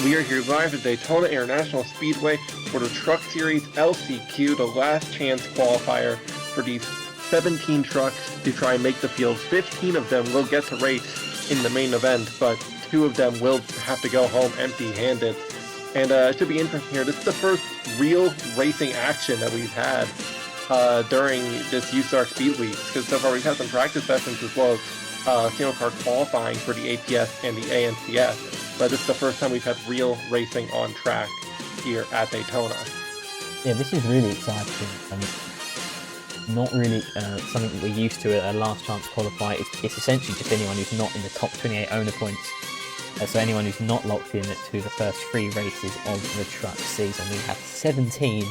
we are here live at Daytona International Speedway for the Truck Series LCQ, the last chance qualifier for these 17 trucks to try and make the field. 15 of them will get to race in the main event, but 2 of them will have to go home empty-handed. And it should be interesting here. This is the first real racing action that we've had during this USARC Speed Week, because so far we've had some practice sessions as well as single car qualifying for the APS and the ANCS, but this is the first time we've had real racing on track here at Daytona. Yeah, this is really exciting. Not really something that we're used to at a last chance qualifier. It's essentially just anyone who's not in the top 28 owner points. So anyone who's not locked in to the first 3 races of the truck season. We have 17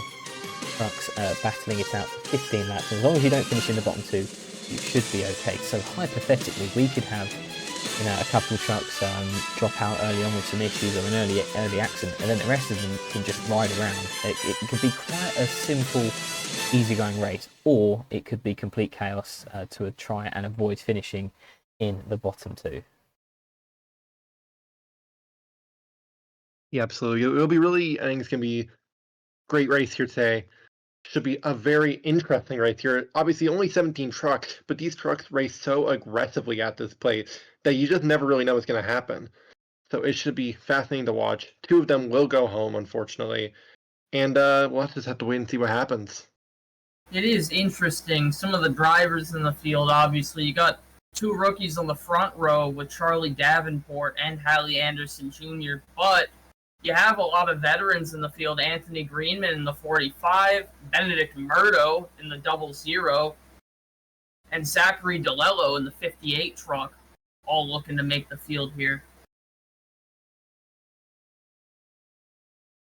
trucks battling it out for 15 laps. And as long as you don't finish in the bottom 2, you should be okay. So hypothetically, we could have a couple of trucks drop out early on with some issues or an early accident, and then the rest of them can just ride around. It could be quite a simple, easygoing race, or it could be complete chaos to try and avoid finishing in the bottom 2. Yeah, absolutely. It'll be really, I think it's going to be a great race here today. Should be a very interesting race here. Obviously, only 17 trucks, but these trucks race so aggressively at this place that you just never really know what's going to happen. So it should be fascinating to watch. 2 of them will go home, unfortunately. And we'll just have to wait and see what happens. It is interesting. Some of the drivers in the field, obviously, you got 2 rookies on the front row with Charlie Davenport and Hallie Anderson Jr., but you have a lot of veterans in the field. Anthony Greenman in the 45, Benedict Murdo in the 00, and Zachary DeLello in the 58 truck, all looking to make the field here.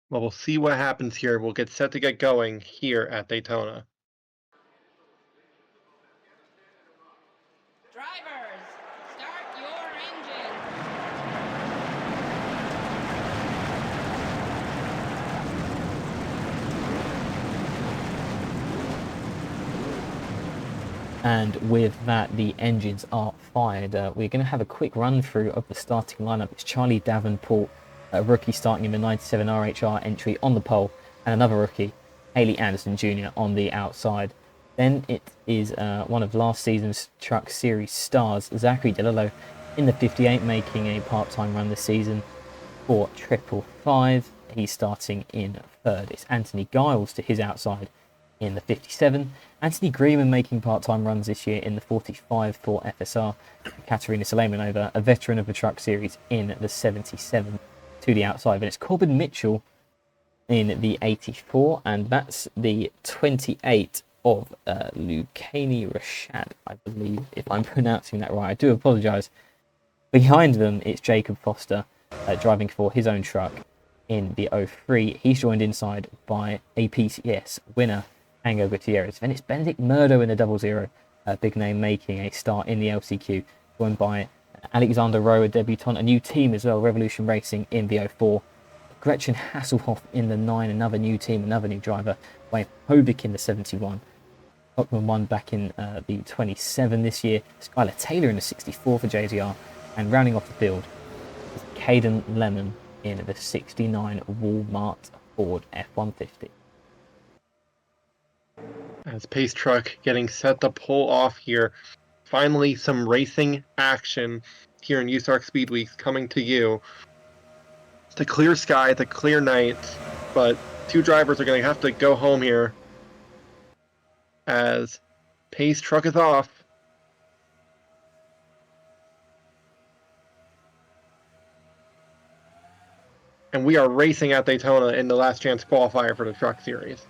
Well, we'll see what happens here. We'll get set to get going here at Daytona. Drivers, start your engines. And with that, the engines are fired. We're going to have a quick run through of the starting lineup. It's Charlie Davenport, a rookie starting in the 97 RHR entry on the pole, and another rookie, Haley Anderson Jr. on the outside. Then it is one of last season's Truck Series stars, Zachary DeLello, in the 58, making a part-time run this season for 555. He's starting in 3rd. It's Anthony Giles to his outside in the 57. Anthony Greenman making part-time runs this year in the 45 for FSR. Katerina Salemanova, a veteran of the Truck Series, in the 77 to the outside. And it's Corbin Mitchell in the 84, and that's the 28 of Lucani Rashad, I believe, if I'm pronouncing that right. I do apologise. Behind them, it's Jacob Foster driving for his own truck in the 03. He's joined inside by APCS winner Ango Gutierrez. Then it's Benedict Murdo in the 00, a big name making a start in the LCQ, joined by Alexander Rowe, a debutant, a new team as well, Revolution Racing in the 04. Gretchen Hasselhoff in the 9, another new team, another new driver, by Hovick in the 71. Hockman won back in the 27 this year. Skylar Taylor in the 64 for JZR. And rounding off the field is Caden Lemon in the 69 Walmart Ford F-150. As Pace Truck getting set to pull off here. Finally, some racing action here in USARC Speed Weeks coming to you. It's a clear sky, it's a clear night, but 2 drivers are going to have to go home here as Pace Truck is off. And we are racing at Daytona in the last chance qualifier for the Truck Series.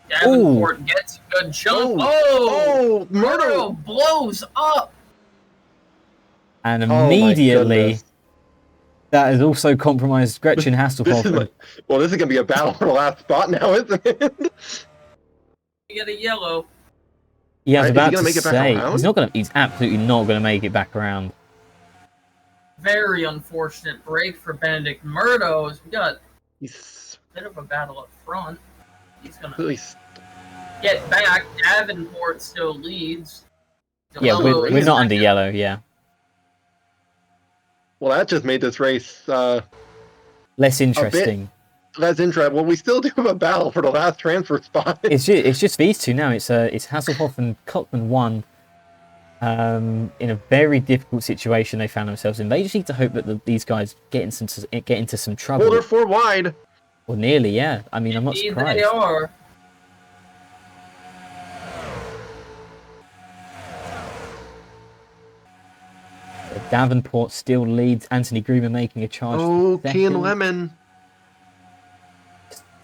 Davenport gets a good jump. Murdo blows up. And immediately, that has also compromised Gretchen Hasselhoff. This is going to be a battle for the last spot now, isn't it? You get a yellow. Yeah, I was about to say, he's absolutely not going to make it back around. Very unfortunate break for Benedict Murdo. We got a bit of a battle up front. He's going to get back. Davenport still leads. Yeah, we're not under yellow, yeah. Well, that just made this race Less a bit interesting. less interesting. Well, we still do have a battle for the last transfer spot. It's just these two now. It's Hasselhoff and Cockman 1. In a very difficult situation they found themselves in. They just need to hope that these guys get into some trouble. Well, they're 4 wide. Or nearly, yeah. I mean, I'm not Indeed surprised. they are. Davenport still leads. Anthony Gruber making a charge. Oh, for Ken second. Lemon.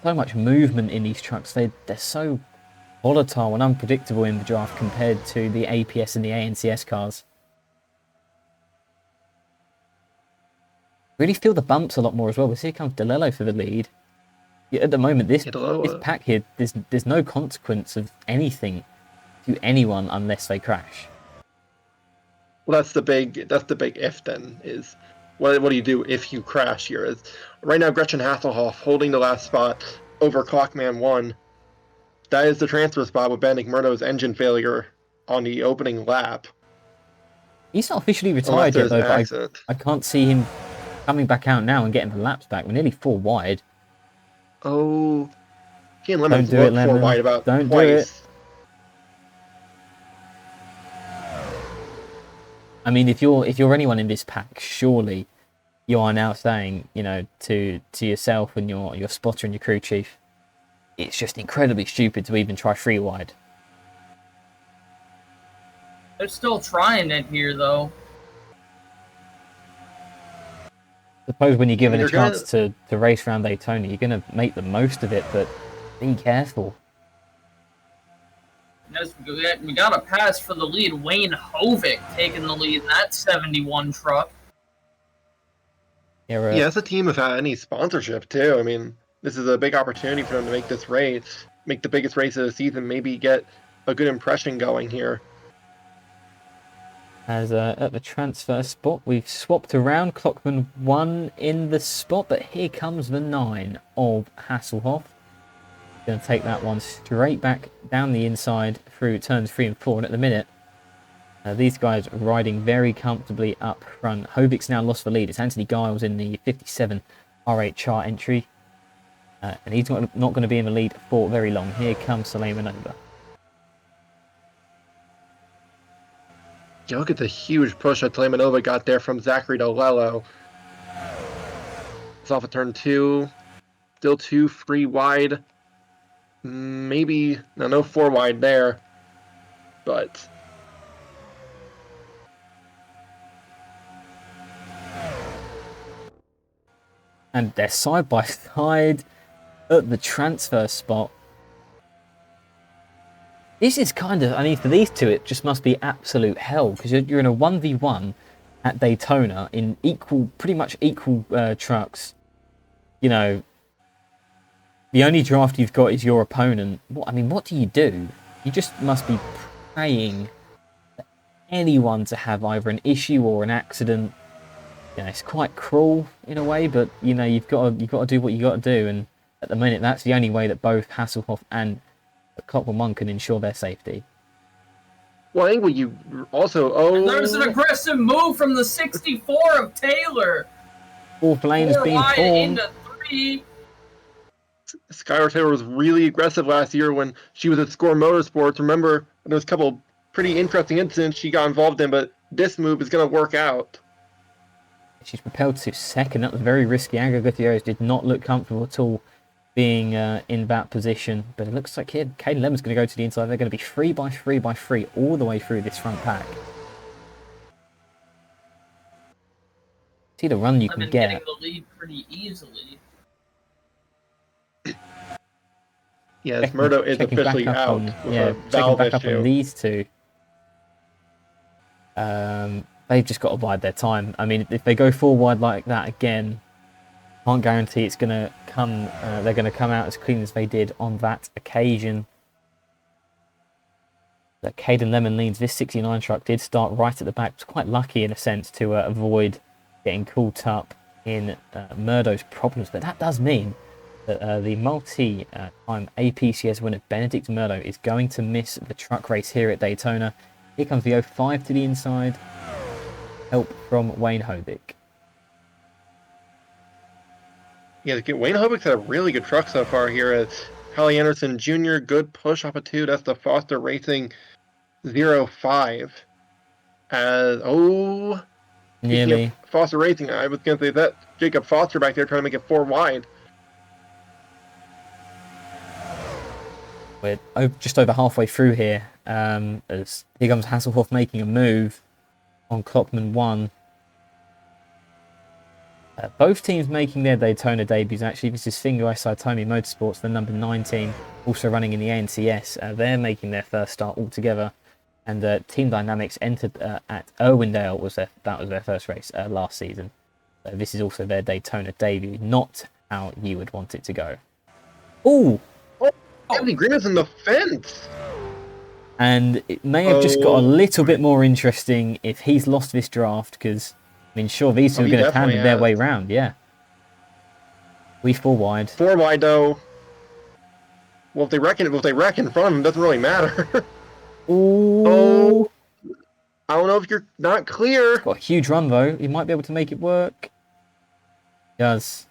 So much movement in these trucks. They're so volatile and unpredictable in the draft compared to the APS and the ANCS cars. Really feel the bumps a lot more as well. But here comes DeLello for the lead. Yeah, at the moment, this pack here, there's no consequence of anything to anyone unless they crash. Well, that's the big if then is what do you do if you crash here? Is right now Gretchen Hasselhoff holding the last spot over Clockman 1. That is the transfer spot with Ben McMurdo's engine failure on the opening lap. He's not officially retired yet, though, but I can't see him coming back out now and getting the laps back. We're nearly 4 wide. Oh, Ken Lemon's Don't do it, looked 4 Lemon. wide about Don't twice. do it. I mean, if you're anyone in this pack, surely you are now saying, you know, to yourself and your spotter and your crew chief, it's just incredibly stupid to even try 3 wide. They're still trying it here, though. Suppose when you're given a chance to race around Daytona, you're going to make the most of it, but be careful. Yes, we got a pass for the lead. Wayne Hovick taking the lead in that 71 truck. Yeah, it's a team without any sponsorship, too. I mean, this is a big opportunity for them to make this race, make the biggest race of the season, maybe get a good impression going here. As at the transfer spot, we've swapped around. Clockman 1 in the spot, but here comes the 9 of Hasselhoff. Going to take that one straight back down the inside through turns 3 and 4. And at the minute, these guys are riding very comfortably up front. Hovick's now lost the lead. It's Anthony Giles in the 57 RHR entry. And he's not going to be in the lead for very long. Here comes Soleil Manova. Yeah, look at the huge push that Tlaymanova got there from Zachary DeLello. It's off of turn 2. Still 2 free wide. Maybe no 4 wide there, but and they're side by side at the transfer spot. This is kind of, I mean, for these two, it just must be absolute hell because you're in a 1v1 at Daytona in pretty much equal trucks. You know. The only draft you've got is your opponent. What do you do? You just must be praying for anyone to have either an issue or an accident. You know, it's quite cruel in a way, but you know you've got to do what you got to do. And at the minute, that's the only way that both Hasselhoff and Clockman 1 can ensure their safety. Well, I think what you also And there's an aggressive move from the 64 of Taylor. 4th lane has been wide formed. into 3. Skylar Taylor was really aggressive last year when she was at Score Motorsports. Remember, there was a couple pretty interesting incidents she got involved in, but this move is going to work out. She's propelled to 2nd. That was very risky. Angela Gutierrez did not look comfortable at all being in that position. But it looks like here, Caden Lemon's going to go to the inside. They're going to be 3 by 3 by 3 all the way through this front pack. See the run you can get. Getting the lead pretty easily. Yes, Murdo is officially out with a valve back up issue. on these two. They've just got to bide their time. I mean, if they go 4 wide like that again, can't guarantee it's going to come. They're going to come out as clean as they did on that occasion. But Caden Lemon leads. This 69 truck did start right at the back. Was quite lucky in a sense to avoid getting caught up in Murdo's problems. But that does mean that the multi-time APCS winner Benedict Murdo is going to miss the truck race here at Daytona. Here comes the 05 to the inside. Help from Wayne Hovick. Yeah, Wayne Hobbick's had a really good truck so far here. It's Hallie Anderson Jr., good push off of 2. That's the Foster Racing 05. Speaking Nearly. of Foster Racing, I was going to say that Jacob Foster back there trying to make it 4 wide. We're just over halfway through here. As here comes Hasselhoff making a move on Klockman 1. Both teams making their Daytona debuts, actually. This is Fingo Saitomi Motorsports, the number 9 team, also running in the ANCS. They're making their first start altogether. And Team Dynamics entered at Irwindale. That was their first race last season. So this is also their Daytona debut. Not how you would want it to go. Ooh! Anthony Green is in the fence! And it may have just got a little bit more interesting if he's lost this draft, because, I mean, sure, these two are going to hand their way round, yeah. We 4 wide. 4 wide, though. Well, if they wreck in front of him, it doesn't really matter. Ooh. Oh. I don't know if you're not clear. Got a huge run, though. He might be able to make it work. He does.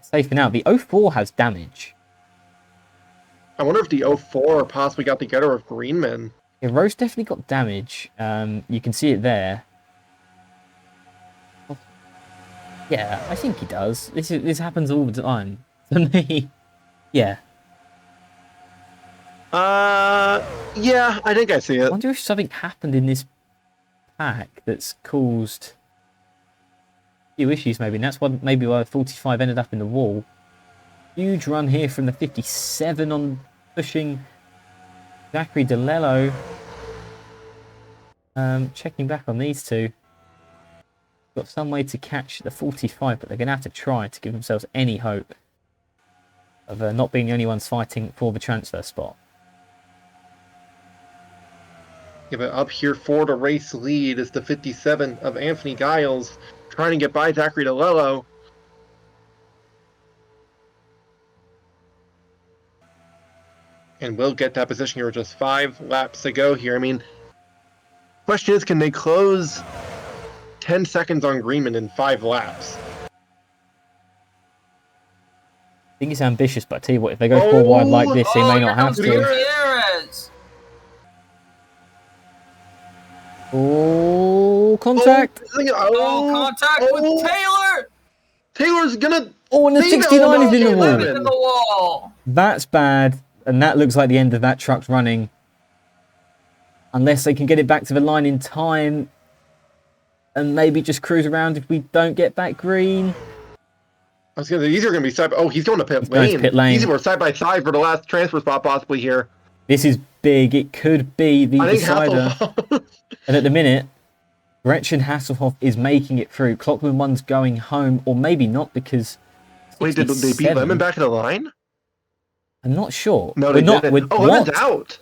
Safe for now. The 04 has damage. I wonder if the 04 possibly got together with Greenman. Yeah, Rose definitely got damage. You can see it there. Yeah, I think he does. This happens all the time. To me, yeah. Yeah, I think I see I it. wonder if something happened in this pack that's caused a few issues, maybe. And that's maybe why 45 ended up in the wall. Huge run here from the 57 on pushing Zachary DeLello. Checking back on these two. Got some way to catch the 45, but they're going to have to try to give themselves any hope of not being the only ones fighting for the transfer spot. Yeah, but up here for the race lead is the 57 of Anthony Giles, trying to get by Zachary DeLello. And will get that position here with just 5 laps to go here. I mean, question is, can they close 10 seconds on Greenman in 5 laps? I think it's ambitious, but I tell you what, if they go 4 wide like this, they may not have to. Gutierrez. Oh, contact! Contact with Taylor! Taylor's gonna... Oh, and the 69 is in the wall. In the wall. That's bad, and that looks like the end of that truck's running. Unless they can get it back to the line in time, and maybe just cruise around if we don't get back green. I was gonna say, these are gonna be side... Oh, he's going to pit Going to pit lane. These were side by side for the last transfer spot possibly here. This is big. It could be the decider. And at the minute, Gretchen Hasselhoff is making it through. Klockman 1's going home, or maybe not, because... Wait, did they beat Lemon back in the line? I'm not sure. No, they didn't. Lemon's out!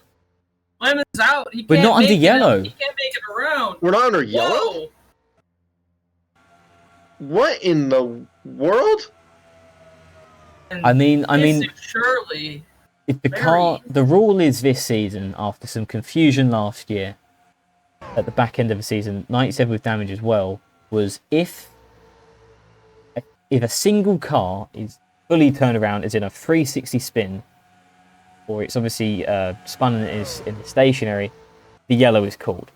Lemon's out. We're not under yellow. He can't make it around. We're not under yellow? Whoa. What in the world? I mean, surely... If the rule is this season, after some confusion last year, at the back end of the season, 97 with damage as well, was if a single car is fully turned around, as in a 360 spin, or it's obviously spun and is in the stationary, the yellow is called.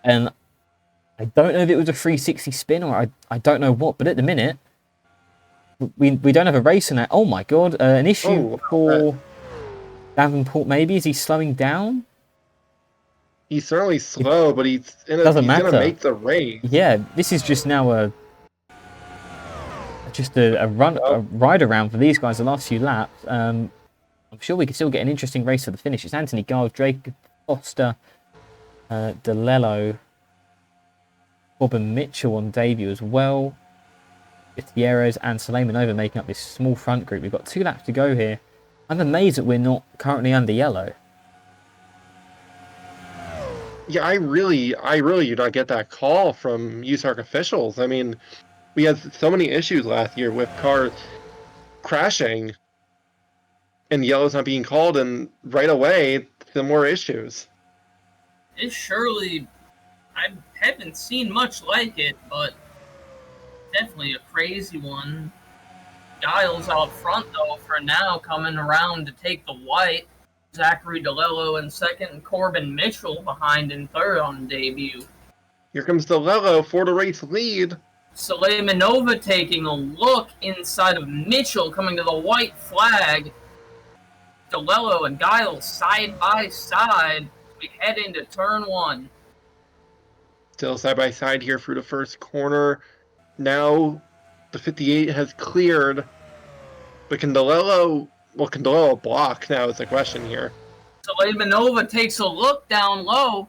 And I don't know if it was a 360 spin or I don't know what, but at the minute, we don't have a race in that. Oh my god, an issue for Davenport maybe? Is he slowing down? He's certainly slow, but he's gonna make the race. Yeah, this is just now a ride around for these guys the last few laps. I'm sure we can still get an interesting race for the finish. It's Anthony Giles, Drake Foster, DeLello, Bobbin Mitchell on debut as well. Gutierrez and Suleiman over making up this small front group. We've got 2 laps to go here. I'm amazed that we're not currently under yellow. Yeah, I really do not get that call from USARC officials. I mean, we had so many issues last year with cars crashing and yellow's not being called, and right away, some more issues. It surely... I haven't seen much like it, but... definitely a crazy one. Giles out front, though, for now, coming around to take the white. Zachary DeLello in second, and Corbin Mitchell behind in third on debut. Here comes DeLello for the race lead. Suleimanova taking a look inside of Mitchell, coming to the white flag. DeLello and Giles side by side. We head into turn one. Still side by side here through the first corner. Now the 58 has cleared. But can DeLello block now is the question here. Suleimanova takes a look down low.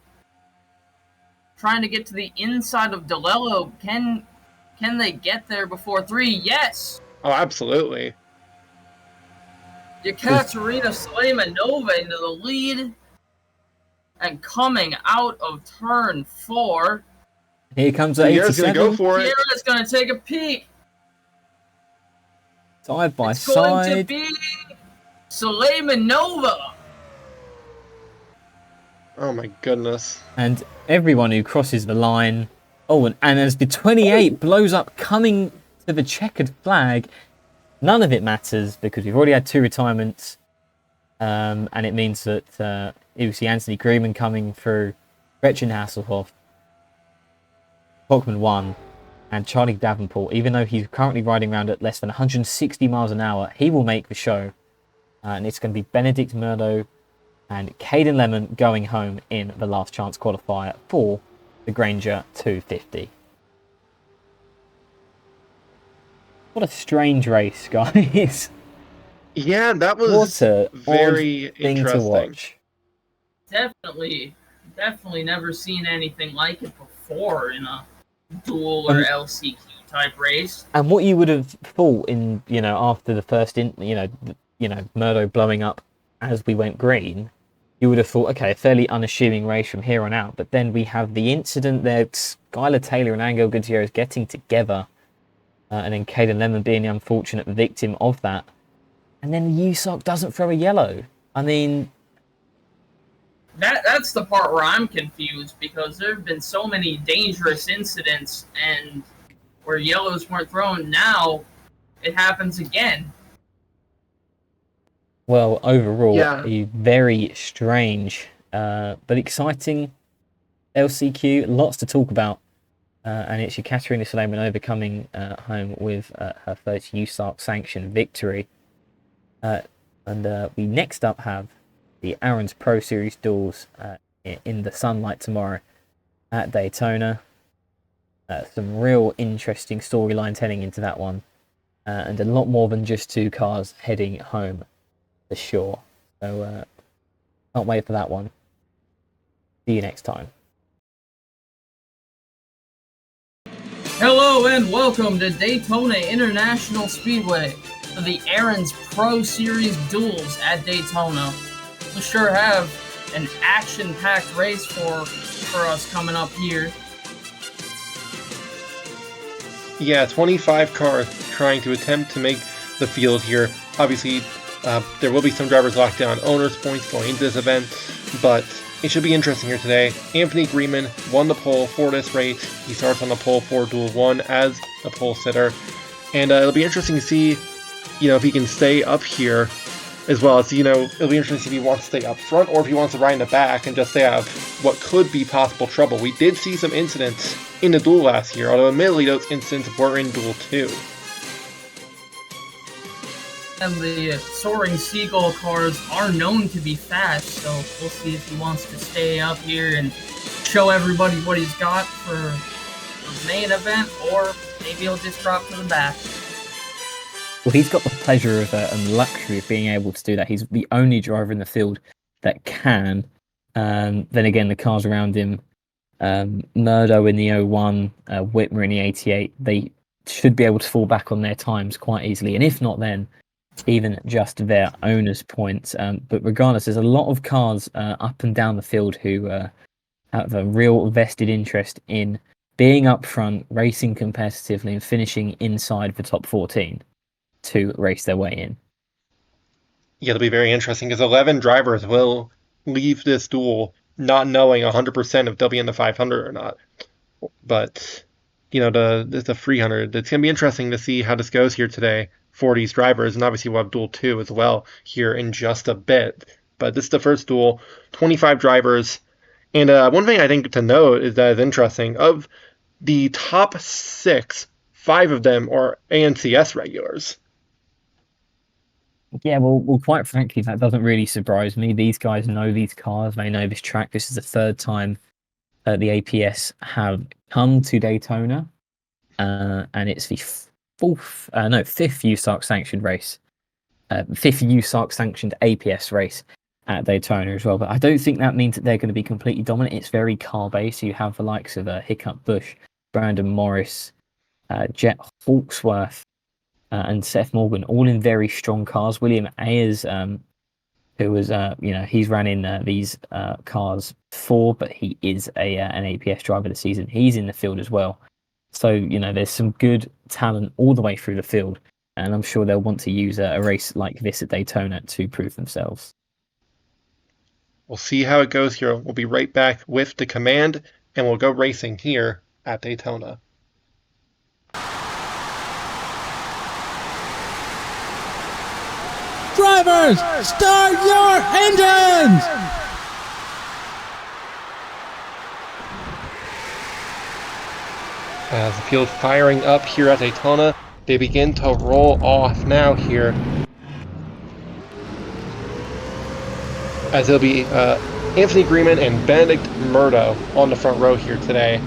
Trying to get to the inside of DeLello. Can they get there before 3? Yes! Oh, absolutely. Yekaterina Suleimanova into the lead. And coming out of turn 4. Here comes the Sierra's 87. going to go for it. Sierra's going to take a peek. Side by It's going to side. be Suleimanova. Oh my goodness. And everyone who crosses the line. Oh, and as the 28 blows up coming to the checkered flag, none of it matters because we've already had 2 retirements. And it means that you see Anthony Greenman coming through, Gretchen Hasselhoff, Hockman 1, and Charlie Davenport. Even though he's currently riding around at less than 160 miles an hour, he will make the show. And it's going to be Benedict Murdo and Caden Lemon going home in the last chance qualifier for the Granger 250. What a strange race, guys. Yeah, that was What a very odd thing interesting. to watch. Definitely never seen anything like it before in a dual or LCQ type race. And what you would have thought in, after the first, Murdo blowing up as we went green, you would have thought, okay, a fairly unassuming race from here on out. But then we have the incident there, Skylar Taylor and Angel Gutierrez getting together, and then Caden Lemon being the unfortunate victim of that. And then the USARC doesn't throw a yellow. I mean, That's the part where I'm confused because there have been so many dangerous incidents and where yellows weren't thrown. Now it happens again. well, overall, Yeah. a very strange but exciting LCQ. Lots to talk about. And it's Yekaterina Suleimanova coming home with her first USARC sanctioned victory. And we next up have the Aaron's Pro Series duels in the sunlight tomorrow at Daytona. Some real interesting storylines heading into that one. And a lot more than just 2 cars heading home for sure. So can't wait for that one. See you next time. Hello and welcome to Daytona International Speedway for the Aaron's Pro Series duels at Daytona. We sure have an action-packed race for us coming up here. Yeah, 25 cars trying to attempt to make the field here. Obviously, there will be some drivers locked down owners points going into this event, but it should be interesting here today. Anthony Greenman won the pole for this race. He starts on the pole for Duel 1 as the pole sitter. And it'll be interesting to see, if he can stay up here as well. As, it'll be interesting to see if he wants to stay up front or if he wants to ride in the back and just stay out of what could be possible trouble. We did see some incidents in the duel last year, although admittedly those incidents were in Duel 2. And the Soaring Seagull cars are known to be fast, so we'll see if he wants to stay up here and show everybody what he's got for the main event, or maybe he'll just drop to the back. Well, he's got the pleasure of and luxury of being able to do that. He's the only driver in the field that can. Then again, the cars around him, Murdo in the 01, Whitmer in the 88, they should be able to fall back on their times quite easily. And if not, then even just their owner's points. But regardless, there's a lot of cars up and down the field who have a real vested interest in being up front, racing competitively, and finishing inside the top 14 to race their way in. Yeah, it'll be very interesting because 11 drivers will leave this duel not knowing 100% if they'll be in the 500 or not. But the 300. It's going to be interesting to see how this goes here today for these drivers, and obviously we'll have Duel 2 as well here in just a bit. But this is the first duel, 25 drivers, and one thing I think to note is that is interesting, of the top 6, 5 of them are ANCS regulars. Yeah, well, quite frankly, that doesn't really surprise me. These guys know these cars. They know this track. This is the third time the APS have come to Daytona, and it's the fifth USARC sanctioned race, fifth USARC sanctioned APS race at Daytona as well. But I don't think that means that they're going to be completely dominant. It's very car based. You have the likes of Hiccup Bush, Brandon Morris, Jet Hawksworth, and Seth Morgan, all in very strong cars. William Ayers, who was, he's ran in these cars before, but he is an APS driver this season. He's in the field as well. So, there's some good talent all the way through the field, and I'm sure they'll want to use a race like this at Daytona to prove themselves. We'll see how it goes here. We'll be right back with the command, and we'll go racing here at Daytona. Drivers, start your engines! As the field firing up here at Daytona, they begin to roll off now here. As it'll be Anthony Greenman and Benedict Murdo on the front row here today.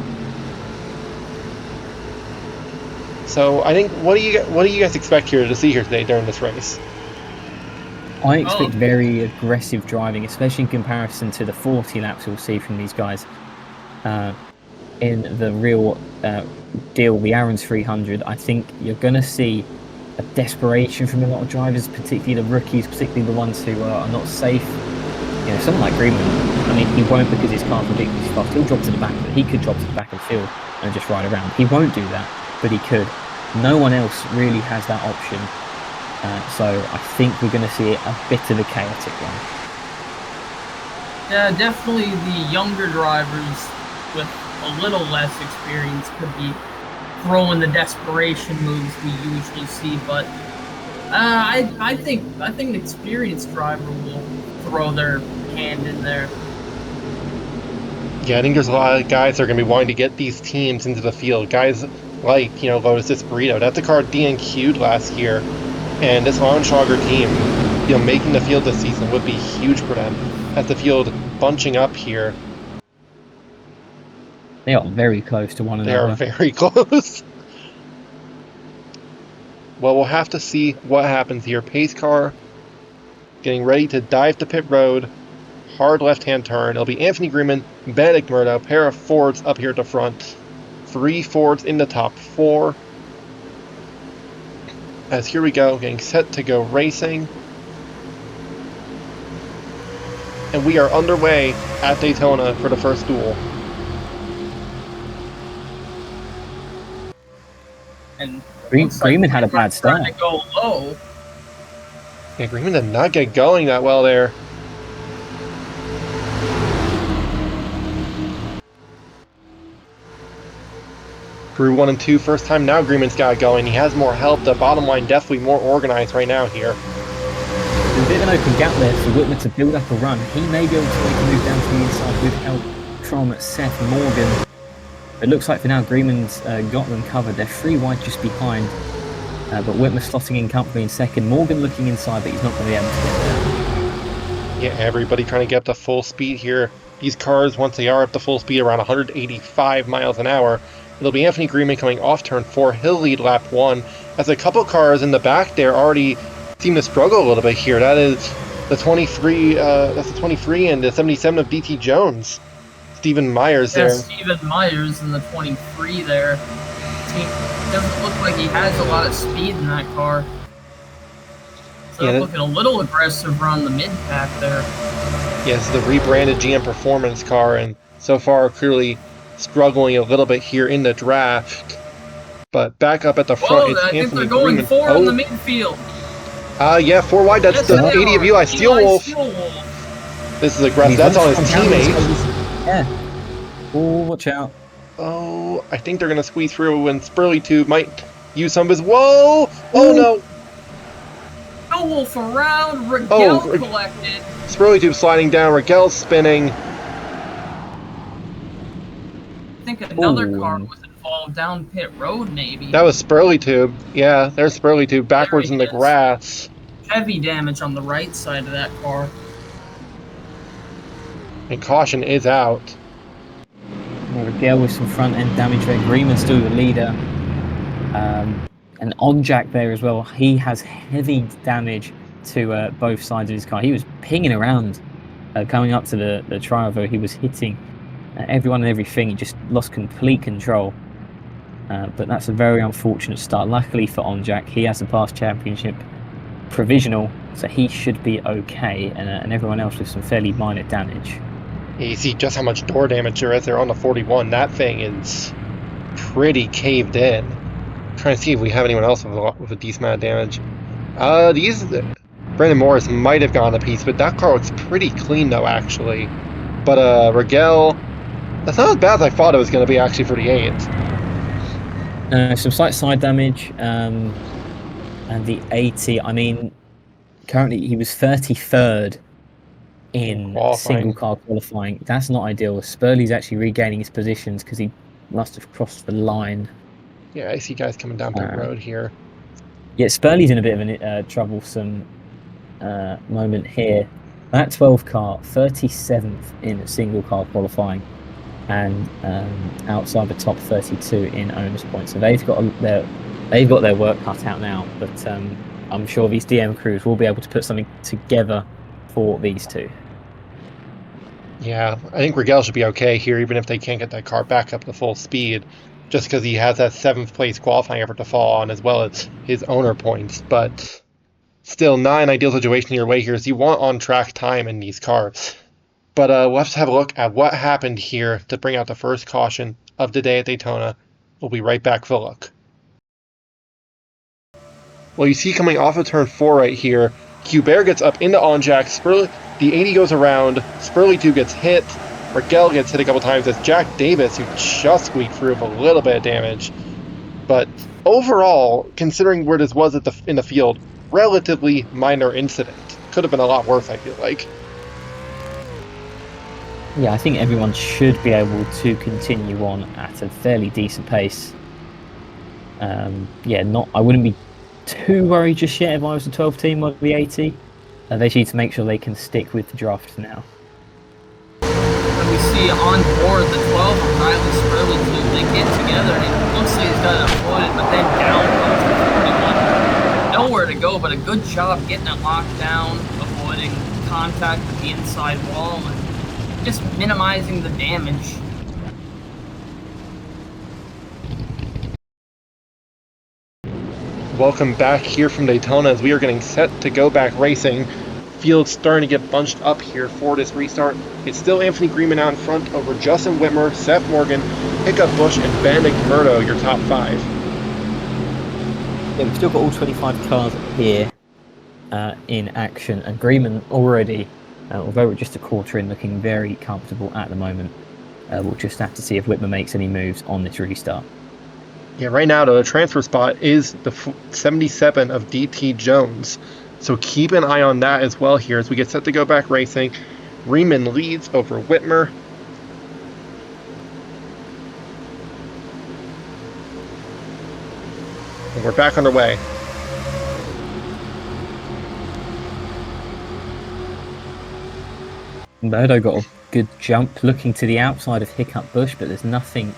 So I think, what do you guys expect here to see here today during this race? I expect very aggressive driving, especially in comparison to the 40 laps we'll see from these guys in the real deal, the Aaron's 300. I think you're going to see a desperation from a lot of drivers, particularly the rookies, particularly the ones who are not safe. Someone like Greenman, I mean, he won't, because his car's ridiculously fast. He'll drop to the back, but he could drop to the back of the field and just ride around. He won't do that, but he could. No one else really has that option. So I think we're going to see a bit of a chaotic one. Yeah, definitely the younger drivers with a little less experience could be throwing the desperation moves we usually see, but I think an experienced driver will throw their hand in there. Yeah, I think there's a lot of guys that are going to be wanting to get these teams into the field. Guys like, Lotus Burrito. That's a car DNQ'd last year. And this Launschlager team, making the field this season would be huge for them. As the field bunching up here. They are very close to one another. They are very close. Well, we'll have to see what happens here. Pace car getting ready to dive to pit road. Hard left-hand turn. It'll be Anthony Greenman, Benedict Murdo, pair of Fords up here at the front. 3 Fords in the top 4. As here we go, getting set to go racing. And we are underway at Daytona for the first duel. And Greenman had a bad start. To go low. Yeah, Greenman did not get going that well there. Crew 1 and 2, first time now Greenman's got it going. He has more help. The bottom line definitely more organized right now here. There's a bit of an open gap there for Whitmer to build up a run. He may be able to make a move down to the inside with help from Seth Morgan. It looks like for now Greenman's got them covered. They're 3 wide just behind. But Whitmer slotting in comfortably in second. Morgan looking inside, but he's not going to be able to get there. Yeah, everybody trying to get up to full speed here. These cars, once they are up to full speed, around 185 miles an hour. It'll be Anthony Greenman coming off turn 4. He'll lead lap 1. As a couple cars in the back there already seem to struggle a little bit here. That is the 23. That's the 23 and the 77 of DT Jones. Stephen Myers there. Stephen Myers in the 23 there. He doesn't look like he has a lot of speed in that car. So yeah, looking a little aggressive around the mid-pack there. Yes, the rebranded GM Performance car, and so far clearly struggling a little bit here in the draft. But back up at the front, it's Anthony Greenman. I think they're going 4 in the midfield. Yeah, 4 wide. That's the 80 of Eli Steelwolf. This is aggressive. That's on his teammate. Yeah. Oh, watch out. Oh, I think they're going to squeeze through and Spurly Tube might use some of his... Whoa! Oh, no! No wolf around. Rigel Oh, collected. Spurly Tube sliding down. Rigel's spinning. I think another car was involved down pit road, maybe. That was Spurly Tube. Yeah, there's Spurly Tube backwards in the is. grass. Heavy damage on the right side of that car. And caution is out. Rigel with some front end damage there. Greenman's still the leader. And on Jack there as well. He has heavy damage to both sides of his car. He was pinging around coming up to the trial, though. He was hitting everyone and everything. He just lost complete control. But that's a very unfortunate start. Luckily for Onjak, he has the past championship provisional, so he should be okay. And everyone else with some fairly minor damage. Yeah, you see just how much door damage there is there on the 41. That thing is pretty caved in. I'm trying to see if we have anyone else with a decent amount of damage. Brandon Morris might have gone a piece, but that car looks pretty clean though, actually. But Rigel, that's not as bad as I thought it was going to be actually for the 8. Some slight side damage, and the 80. I mean, currently he was 33rd in single car qualifying. That's not ideal. Spurley's actually regaining his positions because he must have crossed the line. Yeah, I see guys coming down the road here. Yeah, Spurley's in a bit of a troublesome moment here. That 12 car, 37th in single car qualifying, and outside the top 32 in owners points. So they've got their work cut out now. But I'm sure these DM crews will be able to put something together for these two. Yeah, I think Rigel should be okay here, even if they can't get that car back up to full speed, just because he has that 7th place qualifying effort to fall on, as well as his owner points. But still, not an ideal situation your way here, so you want on-track time in these cars. But we'll have to have a look at what happened here to bring out the first caution of the day at Daytona. We'll be right back for a look. Well, you see coming off of turn 4 right here, Hubert gets up into Onjak, the 80 goes around, Spurly 2 gets hit, Rigel gets hit a couple times as Jack Davis, who just squeaked through with a little bit of damage. But overall, considering where this was in the field, relatively minor incident. Could have been a lot worse, I feel like. Yeah, I think everyone should be able to continue on at a fairly decent pace. I wouldn't be too worried just yet if I was the 12 team or the 80. They need to make sure they can stick with the draft now. And we see on board the 12 of Riley Spurley team, they get together and it looks like he's got it avoided, but then down comes the 41. Nowhere to go, but a good job getting it locked down, avoiding contact with the inside wall, and just minimizing the damage. Welcome back here from Daytona as we are getting set to go back racing. Field's starting to get bunched up here for this restart. It's still Anthony Greenman out in front over Justin Whitmer, Seth Morgan, Hiccup Bush, and Benedict Murdo, your top 5. Yeah, we've still got all 25 cars here in action, and Greenman already, although we're just a quarter in, looking very comfortable at the moment. We'll just have to see if Whitmer makes any moves on this restart. Yeah, right now the transfer spot is the 77 of DT Jones. So keep an eye on that as well here as we get set to go back racing. Riemann leads over Whitmer. And we're back underway. Murdo got a good jump looking to the outside of Hiccup Bush, but there's nothing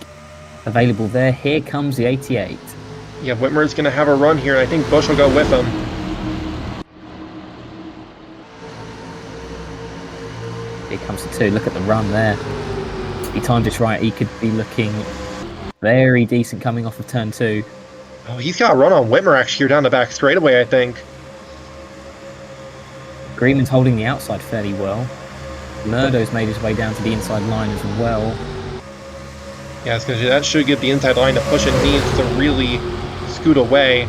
available there. Here comes the 88. Yeah, Whitmer's going to have a run here, and I think Bush will go with him. Here comes the 2. Look at the run there. If he timed it right, he could be looking very decent coming off of turn 2. Oh, he's got a run on Whitmer actually here down the back straightaway, I think. Greenman's holding the outside fairly well. Murdo's made his way down to the inside line as well. Yeah, that should give the inside line the push it needs to really scoot away.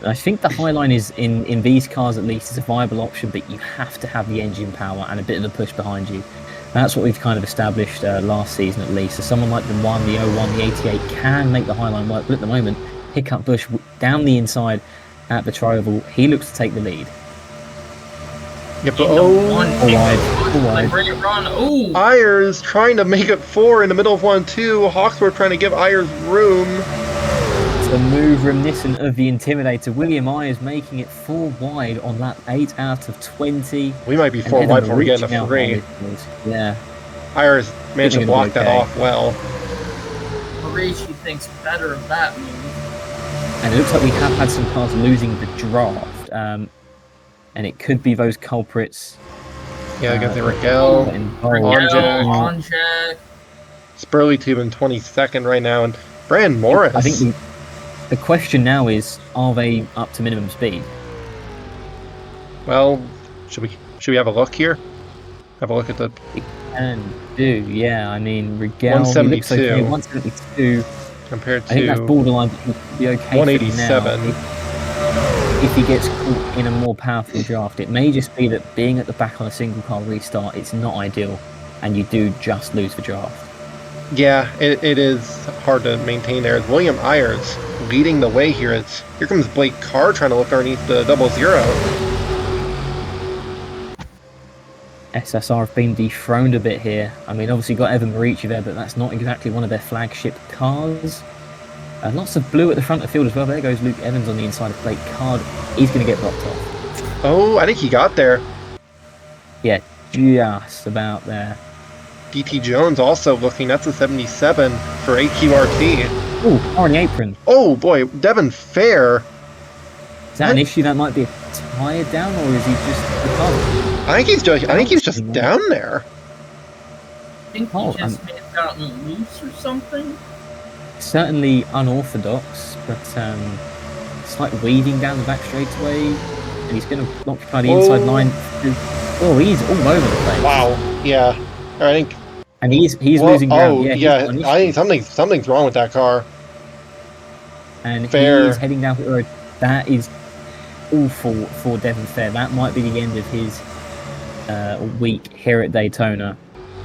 I think the high line is, in these cars at least, is a viable option, but you have to have the engine power and a bit of a push behind you. That's what we've kind of established last season at least. So someone like the 1, the 01, the 88 can make the high line work, but at the moment, Hiccup Bush down the inside at the tri-oval, he looks to take the lead. Yep, wide. Bring it run. Ooh. Ayers trying to make it 4 in the middle of 1-2. Hawksworth trying to give Ayers room. It's a move reminiscent of the Intimidator. William Ayers making it 4 wide on lap 8 out of 20. We might be 4 wide before we get into 3. Yeah. Ayers managed to block that off well. Marici thinks better of that move. And it looks like we have had some cars losing the draft. And it could be those culprits. Yeah, I got the Raquel, Onjack. Spurley Tube in 22nd right now, and Brand Morris. I think the question now is, are they up to minimum speed? Well, should we have a look here? Have a look at the... We can do, yeah. I mean, Rigel, 172. Okay, 172. Compared to... I think that's borderline, but he could be okay 187. If he gets caught in a more powerful draft. It may just be that being at the back on a single car restart, it's not ideal, and you do just lose the draft. Yeah, it is hard to maintain there. William Ayers leading the way here. Here comes Blake Carr trying to look underneath the 00. SSR have been dethroned a bit here. I mean, obviously got Evan Marici there, but that's not exactly one of their flagship cars. Lots of blue at the front of the field as well. There goes Luke Evans on the inside of Blake Card. He's going to get blocked off. Oh, I think he got there. Yeah, just about there. DT Jones also looking. That's a 77 for AQRT. Oh, on the apron. Oh boy, Devin Fair. Is that an issue that might be tired down, or is he just recovered? I think he's just down there. I think he just may have gotten loose or something. Certainly unorthodox, but it's like weaving down the back straightaway, and he's going to occupy the inside line. Oh, he's all over the place. Wow. Yeah. I think. And he's losing ground. Oh, yeah. I think something's wrong with that car. And Fair. he's heading down the road. That is awful for Devin Fair. That might be the end of his week here at Daytona,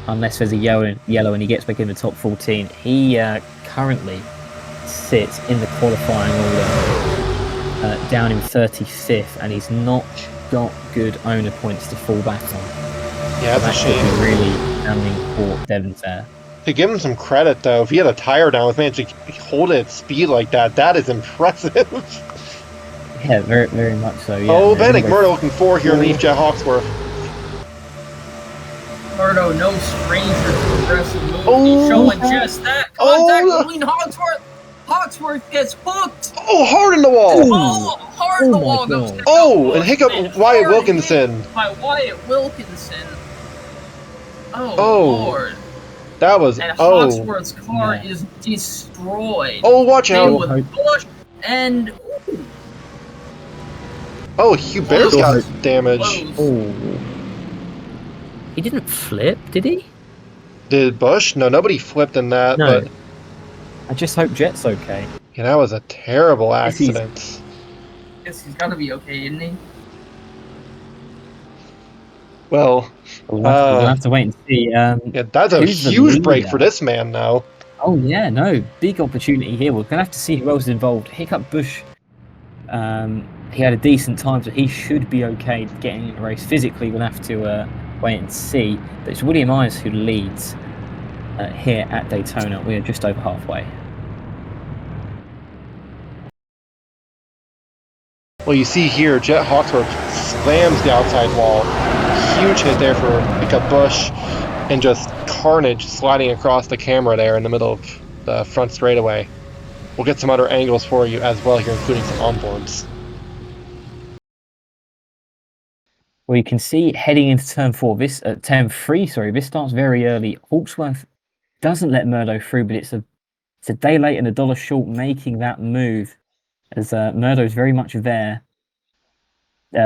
unless there's a yellow and he gets back in the top 14. He currently sits in the qualifying order down in 35th, and he's not got good owner points to fall back on. Yeah, that's a shame. Really standing for Devin Fair. To give him some credit, though, if he had a tire down, with managed to hold it at speed like that, that is impressive. Yeah, very, very much so. Yeah. Oh, Vanek Murdo looking forward here underneath Jet Hawksworth. Murdo, no stranger to aggressive movement. Oh. He's showing just that. Contact between Hawksworth. Hawksworth gets hooked. Oh, hard in the wall. Oh, hard in the wall goes. Oh, and hiccup Wyatt Wilkinson. By Wyatt Wilkinson. Oh. Lord. That was. And Hawksworth's car is destroyed. Oh, watch out. With Bush and. Oh, Hubert's got damage. Oh. He didn't flip, did he? Did Bush? No, nobody flipped in that. No. But I just hope Jet's okay. yeah, that was a terrible accident. Guess he's gotta be okay, isn't he? Well, we'll have to wait and see. Yeah, that's a huge break for this man now. Oh yeah, no, big opportunity here. We're gonna have to see who else is involved. Hiccup Bush, he had a decent time, so he should be okay getting in the race. Physically, we'll have to wait and see. But it's William Ayers who leads here at Daytona. We're just over halfway. Well, you see here, Jet Hawksworth slams the outside wall. Huge hit there for Hiccup Bush, and just carnage sliding across the camera there in the middle of the front straightaway. We'll get some other angles for you as well here, including some onboards. Well, you can see heading into turn 3, sorry, this starts very early. Hawksworth doesn't let Murdo through, but it's a day late and $1 short making that move, as Murdo's very much there.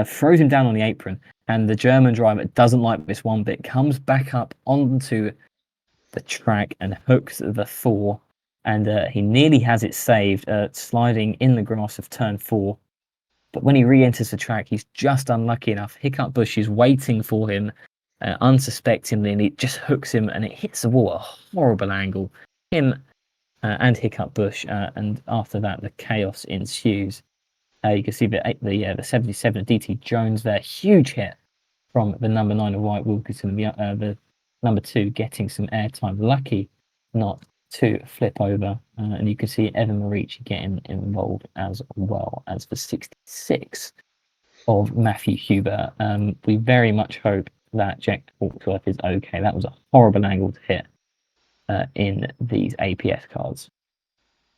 Throws him down on the apron, and the German driver doesn't like this one bit, comes back up onto the track and hooks the 4, and he nearly has it saved, sliding in the grass of turn 4. But when he re-enters the track, he's just unlucky enough. Hiccup Bush is waiting for him unsuspectingly, and it just hooks him and it hits the wall at a horrible angle. Him and Hiccup Bush, and after that, the chaos ensues. You can see the 77 DT Jones there, huge hit from the number 9 of White Wilkinson, the number 2 getting some airtime. Lucky not to flip over, and you can see Evan Marici getting involved as well as the 66 of Matthew Huber. We very much hope that Jack Hawksworth is okay. That was a horrible angle to hit in these APS cards.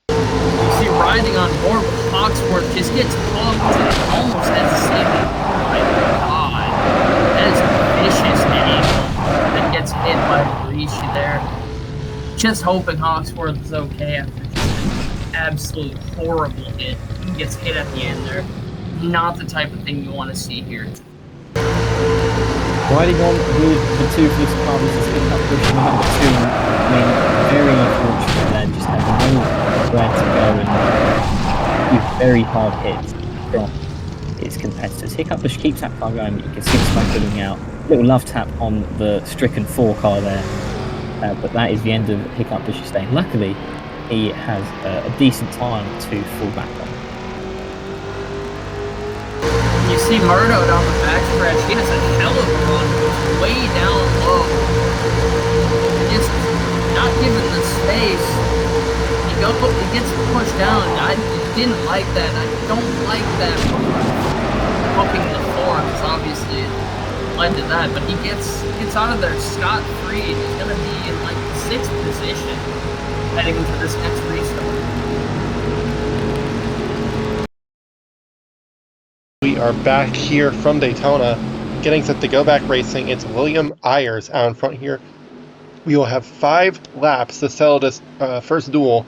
You see riding on board with Hawksworth just gets hooked and almost has the same. My God, that is a vicious angle that gets hit by Marici there. Just hoping Hawksworth is okay after just an absolute horrible hit. He gets hit at the end there. Not the type of thing you want to see here. Riding on with the 2 for this car, this is Hiccup Bush number 2. I mean, very unfortunate there, just having nowhere to go and do very hard hits from his competitors. Hiccup Bush keeps that car going, but you can see the smoke building out. Little love tap on the stricken 4 car there, but that is the end of Hiccup Bush's day. Luckily, he has a decent time to fall back on. You see Murdo down the backstretch, he has a hell of a run, goes way down low. Just not given the space. He gets pushed down. I didn't like that. I don't like that hooking the floor, because obviously it led to that. But he gets out of there scot-free, and he's going to be in like 6th position heading into this next restart. We are back here from Daytona, getting set to go back racing. It's William Ayers out in front here. We will have 5 laps to settle this first duel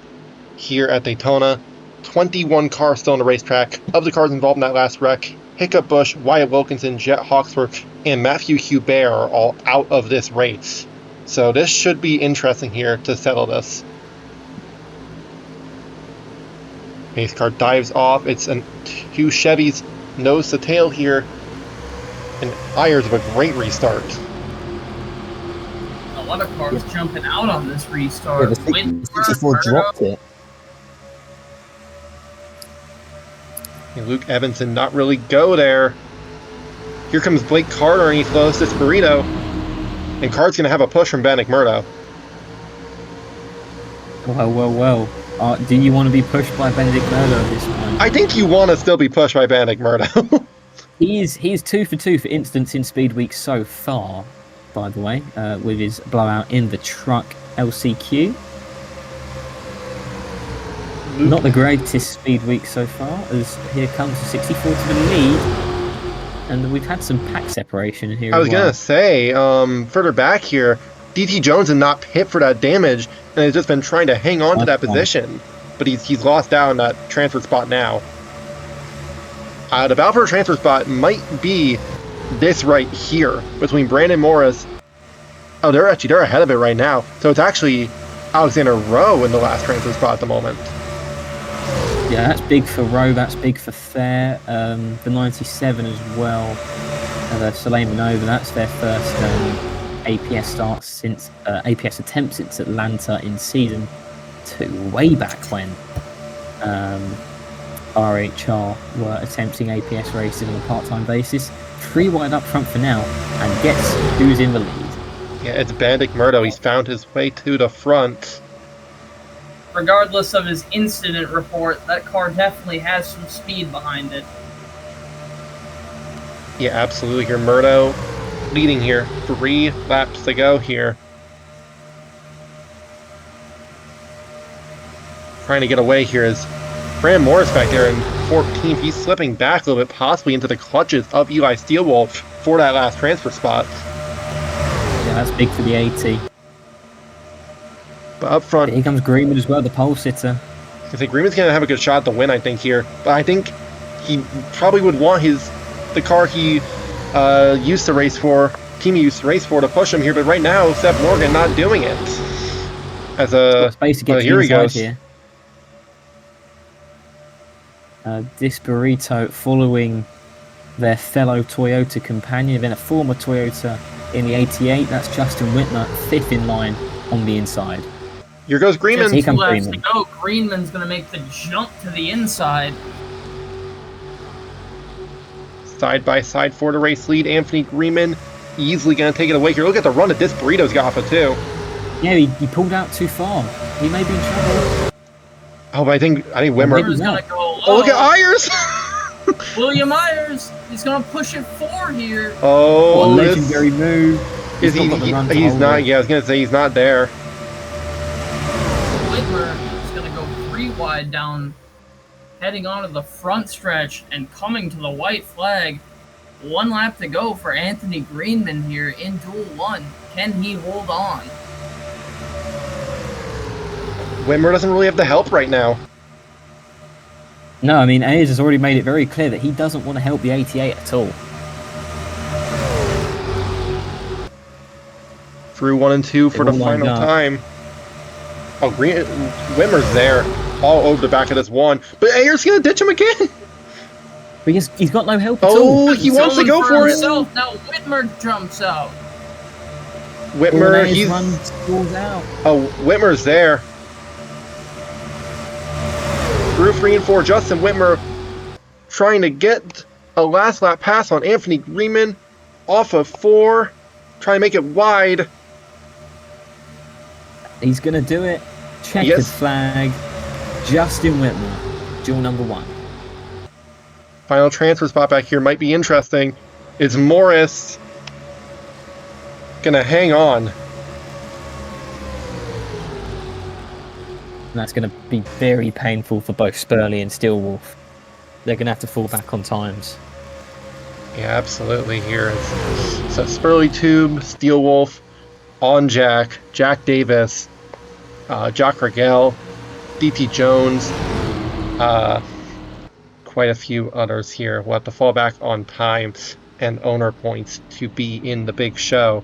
here at Daytona. 21 cars still on the racetrack. Of the cars involved in that last wreck, Hiccup Bush, Wyatt Wilkinson, Jet Hawksworth, and Matthew Hubert are all out of this race. So this should be interesting here to settle this. Pace car dives off. It's 2 Chevys nose to tail here, and Ayers with a great restart. A lot of cars jumping out on this restart. Yeah, the 64 dropped it. And Luke Evanson not really go there. Here comes Blake Carter, and he flows this burrito. And Carter's going to have a push from Ben McMurdo. Well. Do you want to be pushed by Benedict Murdo this time? I think you want to still be pushed by Benedict Murdo. He's 2 for 2 for instance in Speed Week so far, by the way, with his blowout in the truck LCQ. Not the greatest Speed Week so far, as here comes the 64 to the lead, and we've had some pack separation here. I was going to say, further back here, DT Jones did not pit for that damage, and has just been trying to hang on to that position. But he's lost out in that transfer spot now. The battle for a transfer spot might be this right here, between Brandon Morris. Oh, they're ahead of it right now. So it's actually Alexander Rowe in the last transfer spot at the moment. Yeah, that's big for Rowe, that's big for Fair. The 97 as well. Soleil Manova, that's their first APS start since APS attempt since Atlanta in season 2, way back when RHR were attempting APS races on a part-time basis. 3 wide up front for now, and guess who's in the lead? Yeah, it's Benedict Murdo. He's found his way to the front. Regardless of his incident report, that car definitely has some speed behind it. Yeah, absolutely. Here, Murdo leading here. 3 laps to go here. Trying to get away here is Brandon Morris back there in 14th. He's slipping back a little bit, possibly into the clutches of Eli Steelwolf for that last transfer spot. Yeah, that's big for the 80. But up front, here comes Greenwood as well, the pole sitter. I think Greenwood's going to have a good shot to win, I think, here. But I think he probably would want the car he used to race for, team he used to race for, to push him here. But right now, Seth Morgan not doing it. As a here he goes. Here. This burrito following their fellow Toyota companion, then a former Toyota in the 88. That's Justin Whitmer, 5th in line on the inside. Here goes Just Greenman. Here two comes laps to Greenman. go. Greenman's going to make the jump to the inside. Side by side for the race lead. Anthony Greenman easily going to take it away here. Look at the run that this burrito's got off of, too. Yeah, he pulled out too far. He may be in trouble. Oh, but I think Wimmer. Wimmer's going to go low. Oh, look at Ayers! William Ayers. He's going to push it 4 here. Oh, What a legendary move. Is he? not got the run to He's hold not. it. Yeah, I was gonna say he's not there. Whitmer is going to go 3 wide down, heading onto the front stretch and coming to the white flag. 1 lap to go for Anthony Greenman here in Duel 1. Can he hold on? Wimmer doesn't really have the help right now. No, I mean, Ayers has already made it very clear that he doesn't want to help the 88 at all. Through 1 and 2 for the They're all lined final up. time. Oh, Wimmer's there, all over the back of this one. But Ayers gonna ditch him again. But he's got no help at all. Oh, he wants to Going go for it. himself. Now Whitmer jumps out. Whitmer, Ayers he's. runs, stalls out. Oh, Whitmer's there. Through 3 and 4, Justin Whitmer trying to get a last lap pass on Anthony Greenman off of 4, trying to make it wide. He's going to do it. Checkered Yes. flag. Justin Whitmer, duel number 1. Final transfer spot back here might be interesting. Is Morris gonna hang on? And that's going to be very painful for both Spurley and Steelwolf. They're going to have to fall back on times. Yeah, absolutely. Here so Spurley Tube, Steelwolf, On Jack, Jack Davis, Jock Regel, DT Jones, quite a few others here. We'll have to fall back on time and owner points to be in the big show.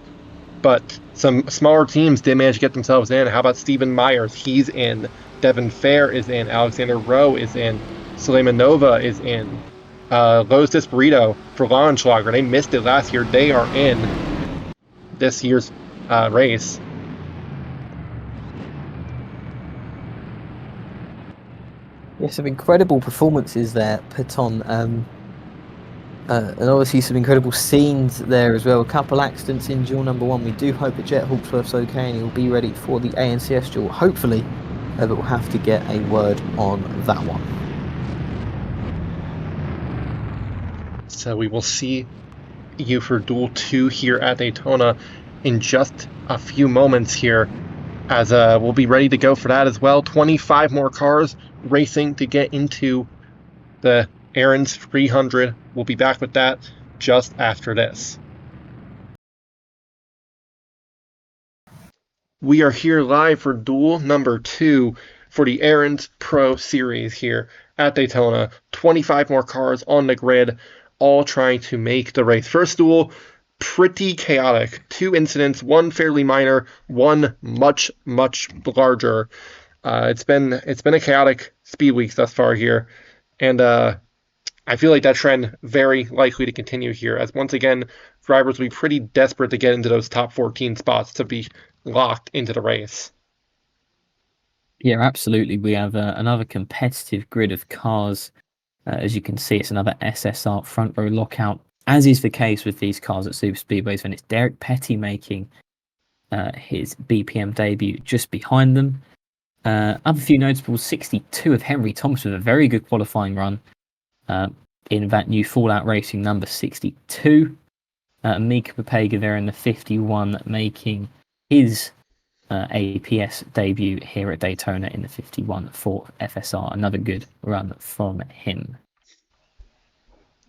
But some smaller teams did manage to get themselves in. How about Stephen Myers? He's in. Devin Fair is in. Alexander Rowe is in. Suleiman Nova is in. Lowe's Burrito for Lauenschlager. They missed it last year. They are in this year's race. Yeah, some incredible performances there put on. And obviously some incredible scenes there as well. A couple accidents in duel number 1. We do hope that Jet Hawksworth's okay and he'll be ready for the ANCS duel, hopefully. But we'll have to get a word on that one. So we will see you for Duel 2 here at Daytona in just a few moments here, as we'll be ready to go for that as well. 25 more cars racing to get into the Aaron's 300. We'll be back with that just after this. We are here live for Duel number 2 for the Aaron's Pro Series here at Daytona. 25 more cars on the grid, all trying to make the race. First duel, pretty chaotic. 2 incidents, 1 fairly minor, 1 much larger. It's been a chaotic speed week thus far here, and I feel like that trend very likely to continue here, as once again drivers will be pretty desperate to get into those top 14 spots to be locked into the race. Yeah, absolutely. We have another competitive grid of cars. As you can see, it's another SSR front row lockout, as is the case with these cars at Super Speedways, when it's Derek Petty making his BPM debut just behind them. Other few notables, 62 of Henry Thomas with a very good qualifying run in that new Fallout Racing number 62. Mika Papega there in the 51 making his APS debut here at Daytona in the 51 for FSR. Another good run from him.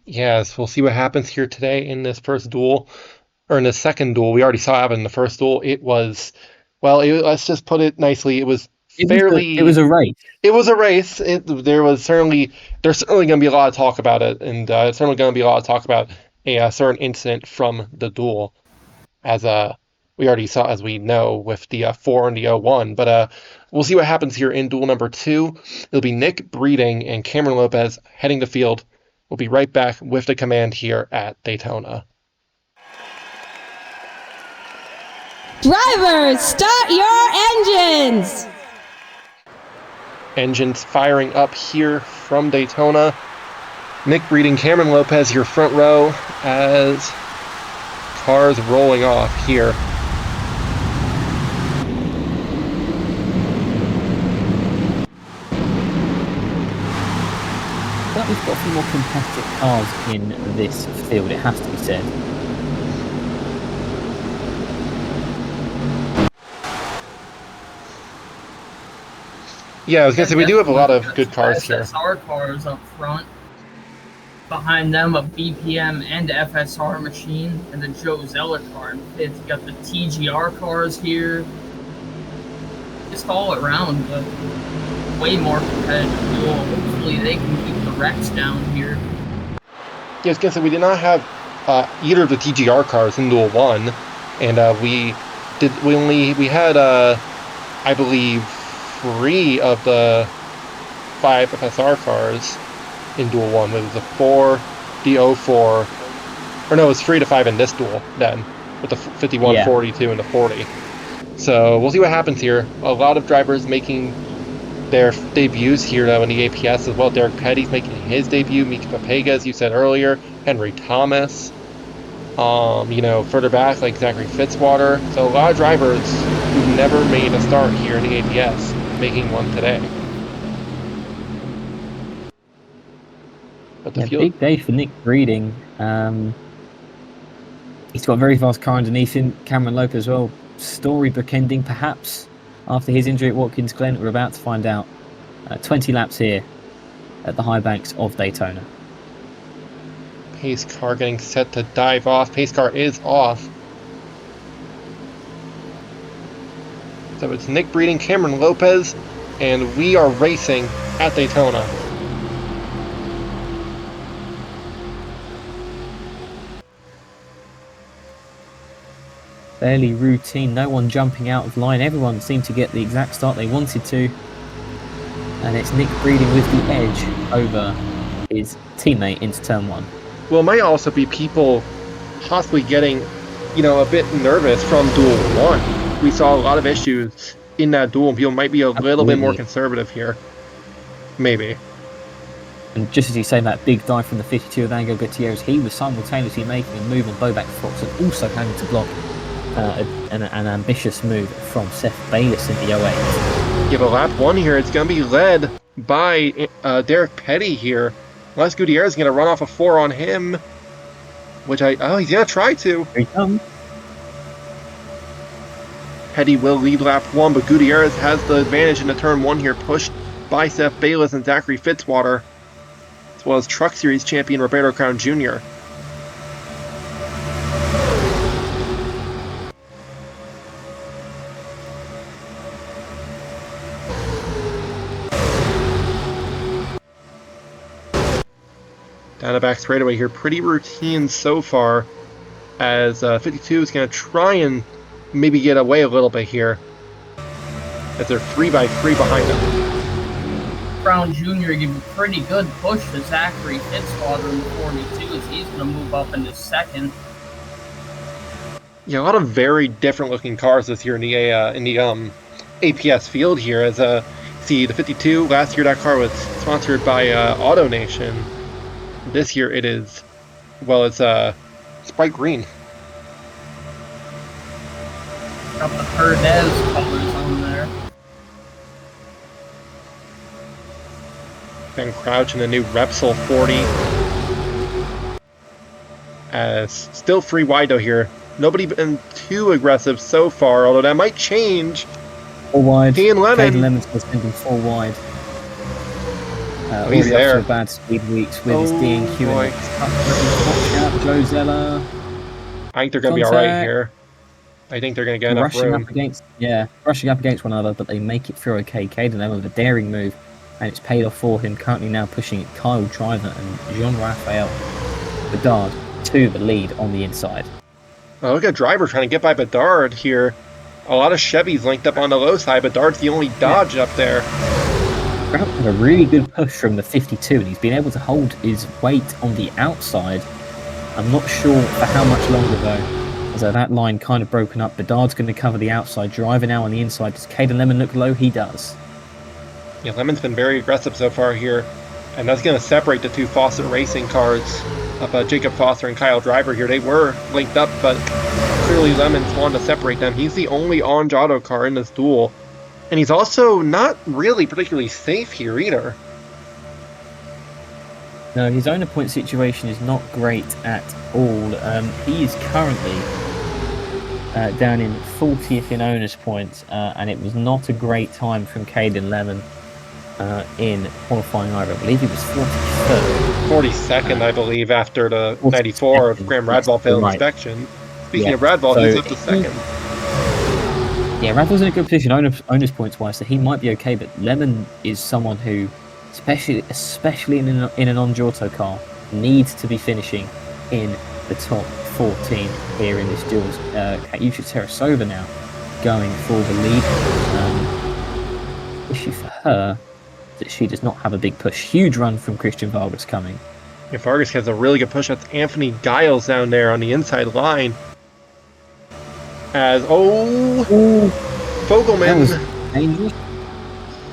Yes, we'll see what happens here today in this first duel, or in the second duel. We already saw it happen in the first duel. It was, well, let's just put it nicely. It was fairly. It was a race. It was a race. There's certainly going to be a lot of talk about it, and it's certainly going to be a lot of talk about a certain incident from the duel, as we already saw, as we know, with the 4 and the 01. But we'll see what happens here in duel number 2. It'll be Nick Breeding and Cameron Lopez heading the field We'll be right back with the command here at Daytona. Drivers, start your engines! Engines firing up here from Daytona. Nick Breeding, Cameron Lopez, your front row as cars rolling off here. But we've got a few more competitive cars in this field, it has to be said. Yeah, I was going to say, we do have a lot of good cars here. SSR cars up front. Behind them, a BPM and FSR machine, and the Joe Zeller car in fifth. You got the TGR cars here. Just all around, but way more competitive duel. Hopefully they can keep the wrecks down here. Yeah, I was going to say, we did not have either of the TGR cars in Duel 1, and we had, I believe, 3 of the 5 FSR cars in Duel 1. It was the 4, the 04, or no, it was 3 to 5 in this duel then, with the 51, Yeah. 42, and the 40. So we'll see what happens here. A lot of drivers making their debuts here though in the APS as well. Derek Petty's making his debut, Mika Papega, as you said earlier, Henry Thomas. Further back, like Zachary Fitzwater. So a lot of drivers who've never made a start here in the APS making one today. But the field... Big day for Nick Breeding. He's got a very fast car underneath him. Cameron Lopez as well. Storybook ending, perhaps, after his injury at Watkins Glen. We're about to find out. 20 laps here at the high banks of Daytona. Pace car getting set to dive off. Pace car is off. So it's Nick Breeding, Cameron Lopez, and we are racing at Daytona. Fairly routine, no one jumping out of line. Everyone seemed to get the exact start they wanted to. And it's Nick Breeding with the edge over his teammate into turn 1. Well, it might also be people possibly getting, a bit nervous from Duel 1. We saw a lot of issues in that duel, and people might be a little bit more conservative here. Maybe. And just as you say, that big dive from the 52 of Angel Gutierrez, he was simultaneously making a move on Bobak Fox and also having to block an ambitious move from Seth Bayless in the 08. Give a lap 1 here. It's going to be led by Derek Petty here. Les Gutierrez is going to run off a 4 on him, which he's going to try to. Here he comes. Petty will lead lap 1, but Gutierrez has the advantage in the turn 1 here, pushed by Seth Bayless and Zachary Fitzwater, as well as Truck Series champion Roberto Crown Jr. Down the back straightaway here, pretty routine so far, as 52 is going to try and maybe get away a little bit here, as they're 3x3 behind them. Brown Jr. gave a pretty good push to Zachary Fitzwater in the 42 as he's going to move up into second. Yeah, a lot of very different looking cars this year in the APS field here. As see the 52 last year, that car was sponsored by AutoNation. This year it is, well, it's bright green. Got the Herdez colors on there. Ben Crouch in the new Repsol 40. As still 3 wide though here. Nobody been too aggressive so far, although that might change. 4 wide. Ian Lemon. Caden Lemon's going to send him 4 wide. He's there. Off to a bad speed weeks with his D&Q boy. Watch out, Joe Zeller. I think they're going to be alright here. I think they're going to get enough room. Rushing up against one another, but they make it through okay. Caden Lemon with a daring move, and it's paid off for him. Currently now pushing Kyle Driver and Jean-Raphael Bedard to the lead on the inside. Oh, look at Driver trying to get by Bedard here. A lot of Chevys linked up on the low side. Bedard's the only Dodge up there. Kraut had a really good push from the 52, and he's been able to hold his weight on the outside. I'm not sure for how much longer, though. As that line kind of broken up. Bedard's going to cover the outside. Driver now on the inside. Does Caden Lemon look low? He does. Yeah, Lemon's been very aggressive so far here. And that's going to separate the two Fawcett Racing cars of Jacob Foster and Kyle Driver here. They were linked up, but clearly Lemon's wanted to separate them. He's the only orange auto car in this duel. And he's also not really particularly safe here either. No, his owner point situation is not great at all. He is currently down in 40th in owner's points, and it was not a great time from Caden Lemon in qualifying either. I believe he was 43rd. 42nd, I believe, after the 94 of Graham Radwall failed inspection. Speaking of Radwall, he's up to second. Yeah, Radwall's in a good position owner's points wise, so he might be okay, but Lemon is someone who, especially in an on-Giotto car, needs to be finishing in the top 14 here in this Duels. Katyusha Terasova now going for the lead. Issue for her that she does not have a big push. Huge run from Christian Vargas coming. Yeah, Vargas has a really good push. That's Anthony Giles down there on the inside line. As, Fogelman. That was dangerous.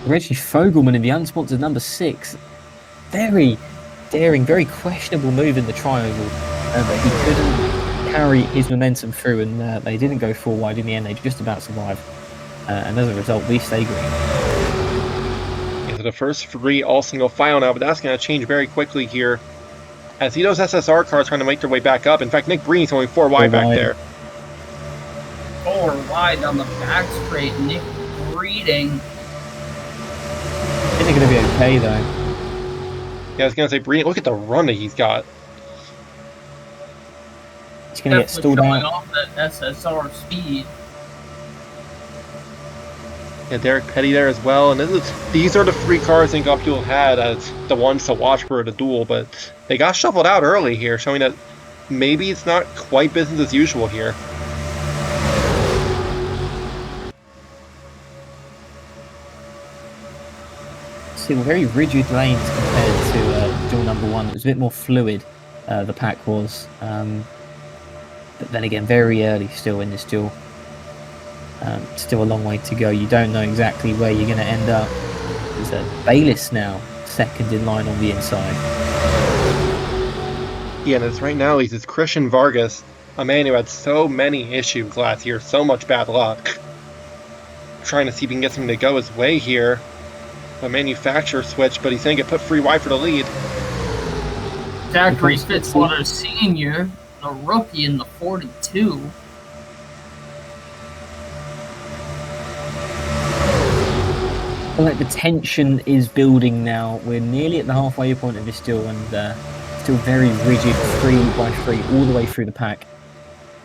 Reggie Fogelman in the unsponsored number 6. Very daring, very questionable move in the triangle. But he couldn't carry his momentum through, and they didn't go 4 wide in the end. They just about survived. And as a result, we stay green. Yeah, so the first 3 all single file now, but that's going to change very quickly here. As those SSR cars trying to make their way back up. In fact, Nick Breen's only 4 wide back there. 4 wide on the back straight. Nick Breeding. I think they're going to be okay, though. Yeah, I was going to say, Breen, look at the run that he's got. He's going to get stalled out. Off that SSR speed. Yeah, Derek Petty there as well. And these are the 3 cars I think Opel had as the ones to watch for the duel, but they got shuffled out early here, showing that maybe it's not quite business as usual here. See, very rigid lanes compared to duel number 1. It was a bit more fluid, the pack was. But then again, very early still in this duel. Still a long way to go. You don't know exactly where you're going to end up. There's a Bayliss now, second in line on the inside. Yeah, and it's right now it's Christian Vargas, a man who had so many issues last year, so much bad luck. Trying to see if he can get something to go his way here. A manufacturer switch, but he's going to get put free wide for the lead. Zachary Fitzwater Sr., a rookie in the 42. Well, like, the tension is building now. We're nearly at the halfway point of this duel, and still very rigid, 3 by 3 all the way through the pack.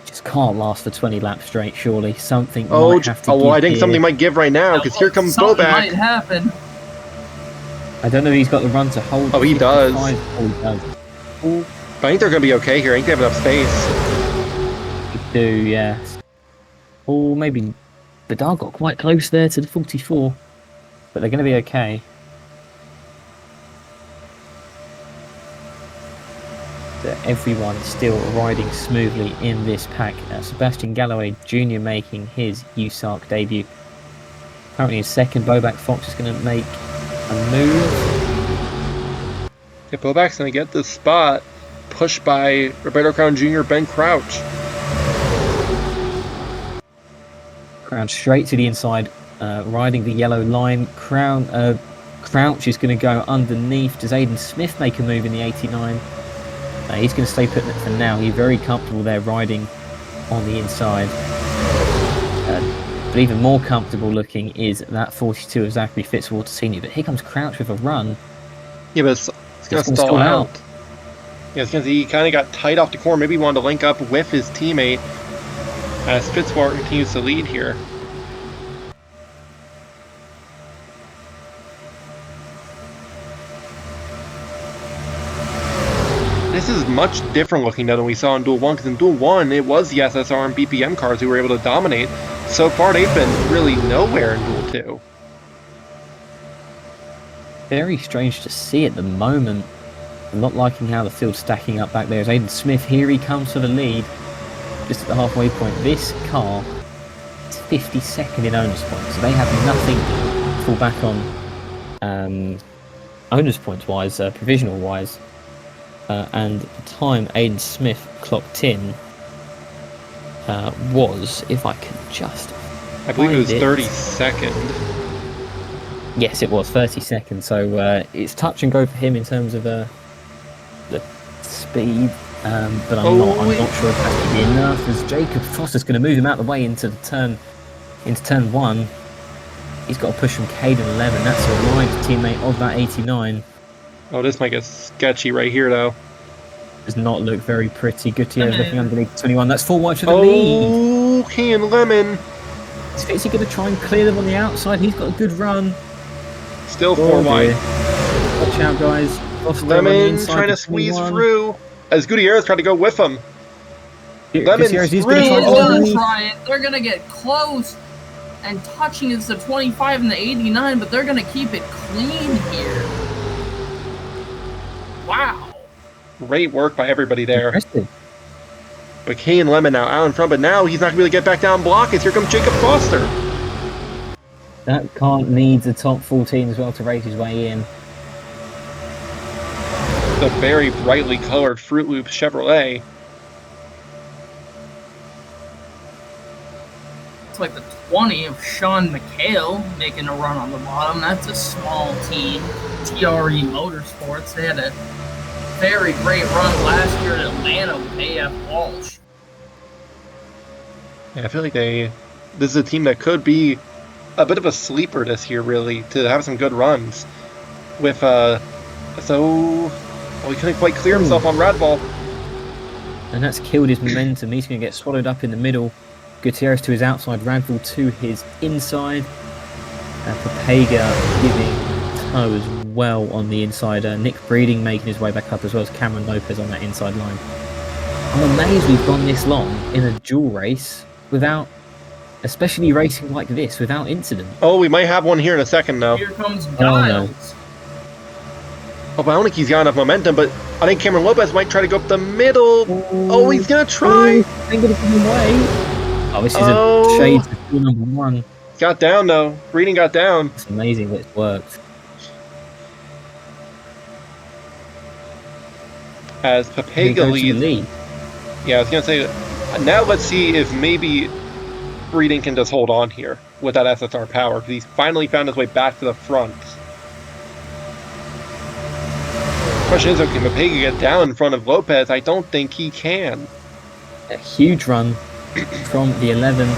Just can't last for 20 laps straight, surely. Something might have to give I think here. something might give right now, because here comes Boback. Might happen. I don't know if he's got the run to hold. Oh, he does. Oh, he does. Oh, But I think they're going to be okay here. I think they have enough space. they do, yeah. Oh, maybe Bedard got quite close there to the 44. But they're going to be okay. So everyone still riding smoothly in this pack. Sebastian Galloway Jr. making his USARC debut. Currently in second. Boback Fox is going to make a move. Yeah, Boback's going to get this spot. Pushed by Roberto Crown Jr., Ben Crouch. Crown straight to the inside, riding the yellow line. Crouch is going to go underneath. Does Aiden Smith make a move in the 89? He's going to stay put for now. He's very comfortable there riding on the inside. But even more comfortable looking is that 42 of Zachary Fitzwater Sr. But here comes Crouch with a run. Yeah, but it's going to stall out. Yeah, it's because he kind of got tight off the corner. Maybe he wanted to link up with his teammate as Fitzwater continues to lead here. This is much different looking now than we saw in Duel 1, because in Duel 1, it was the SSR and BPM cars who were able to dominate. So far, they've been really nowhere in Duel 2. very strange to see at the moment. I'm not liking how the field's stacking up back there. As Aiden Smith, here he comes for the lead. Just at the halfway point. This car is 52nd in owner's points. So they have nothing to fall back on owner's points wise, provisional wise. And the time Aiden Smith clocked in was, if I can just I believe it was find 32nd. Yes, it was 30 seconds. So it's touch and go for him in terms of the speed. But I'm not sure if that's going to be enough. As Jacob Foster's going to move him out of the way into turn 1. He's got to push from Caden 11. That's a right teammate of that 89. Oh, this might get sketchy right here, though. Does not look very pretty. Gutierrez looking underneath 21. That's 4 wide for the lead. Oh, Can Lemon. Is Fitzy going to try and clear them on the outside? He's got a good run. Still 4 wide. Watch out, guys. Foster Lemon trying to squeeze through. As Gutierrez tried to go with him. Lemon's through. He's gonna try it. They're gonna get close, and touching is the 25 and the 89, but they're gonna keep it clean here. Wow. Great work by everybody there. Impressive. But Kane Lemon now out in front, but now he's not going to be able to get back down block as here comes Jacob Foster. That car needs a top 14 as well to race his way in. The very brightly colored Fruit Loops Chevrolet. It's like the 20 of Sean McHale making a run on the bottom. That's a small team, TRE Motorsports. They had a very great run last year at Atlanta with AF Walsh. Yeah, I feel like this is a team that could be a bit of a sleeper this year, really, to have some good runs. With, he couldn't quite clear himself on Radball. And that's killed his momentum. He's going to get swallowed up in the middle. Gutierrez to his outside, Radville to his inside. Papega giving tow as well on the inside. Nick Breeding making his way back up as well as Cameron Lopez on that inside line. I'm amazed we've gone this long in a dual race without, especially racing like this, without incident. Oh, we might have one here in a second, though. Here comes Giles. Oh, but I don't think he's got enough momentum, but I think Cameron Lopez might try to go up the middle. Oh, he's going to try. Ain't going to give him away. Oh, this is a shade to number 1. Got down, though. Breeding got down. It's amazing that it's worked. As Papega leads. Yeah, I was going to say, now let's see if maybe Breeding can just hold on here with that SSR power, because he's finally found his way back to the front. Question is, can Papega get down in front of Lopez? I don't think he can. A huge run from the 11.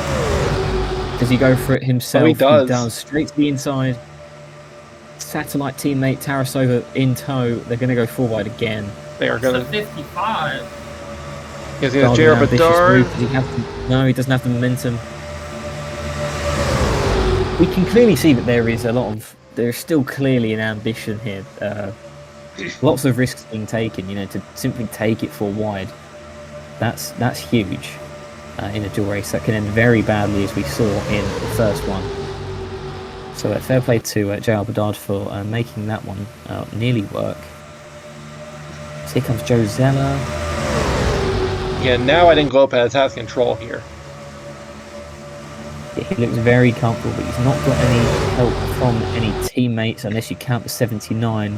Does he go for it himself? Oh, he does. He does. Straight to the inside. Satellite teammate Tarasova in tow. They're going to go 4 wide again. They are going to. 55. Yes, he has Jared Bedard. No, he doesn't have the momentum. We can clearly see that there's still clearly an ambition here. Lots of risks being taken, to simply take it 4 wide. That's huge in a dual race. That can end very badly, as we saw in the first one. So fair play to J.R. Bedard for making that one nearly work. So here comes Joe Zeller. Yeah, now I think Lopez has control here. Yeah, he looks very comfortable, but he's not got any help from any teammates unless you count the 79.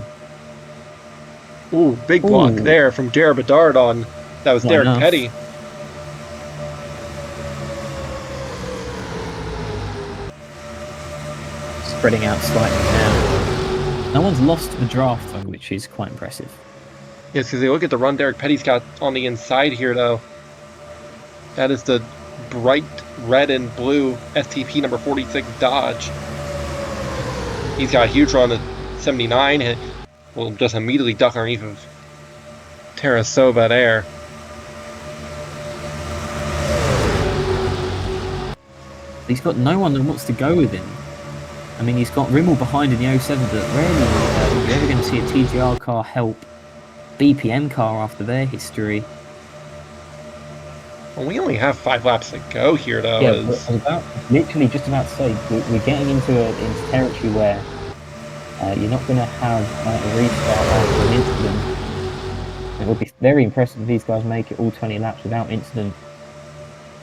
Ooh, big block there from Jared Bedard on. That was Derek Petty. Spreading out slightly now. No one's lost the draft, though, which is quite impressive. Yes, because they look at the run Derek Petty's got on the inside here, though. That is the bright red and blue STP number 46 Dodge. He's got a huge run at 79. And will just immediately duck underneath of Tarasova there. He's got no one that wants to go with him. I mean, he's got Rimmel behind in the 07, but rarely are you ever going to see a TGR car help BPM car after their history. Well, we only have 5 laps to go here, though. Yeah, literally just about to say, we're getting into territory where You're not going to have a restart after an incident. It would be very impressive if these guys make it all 20 laps without incident.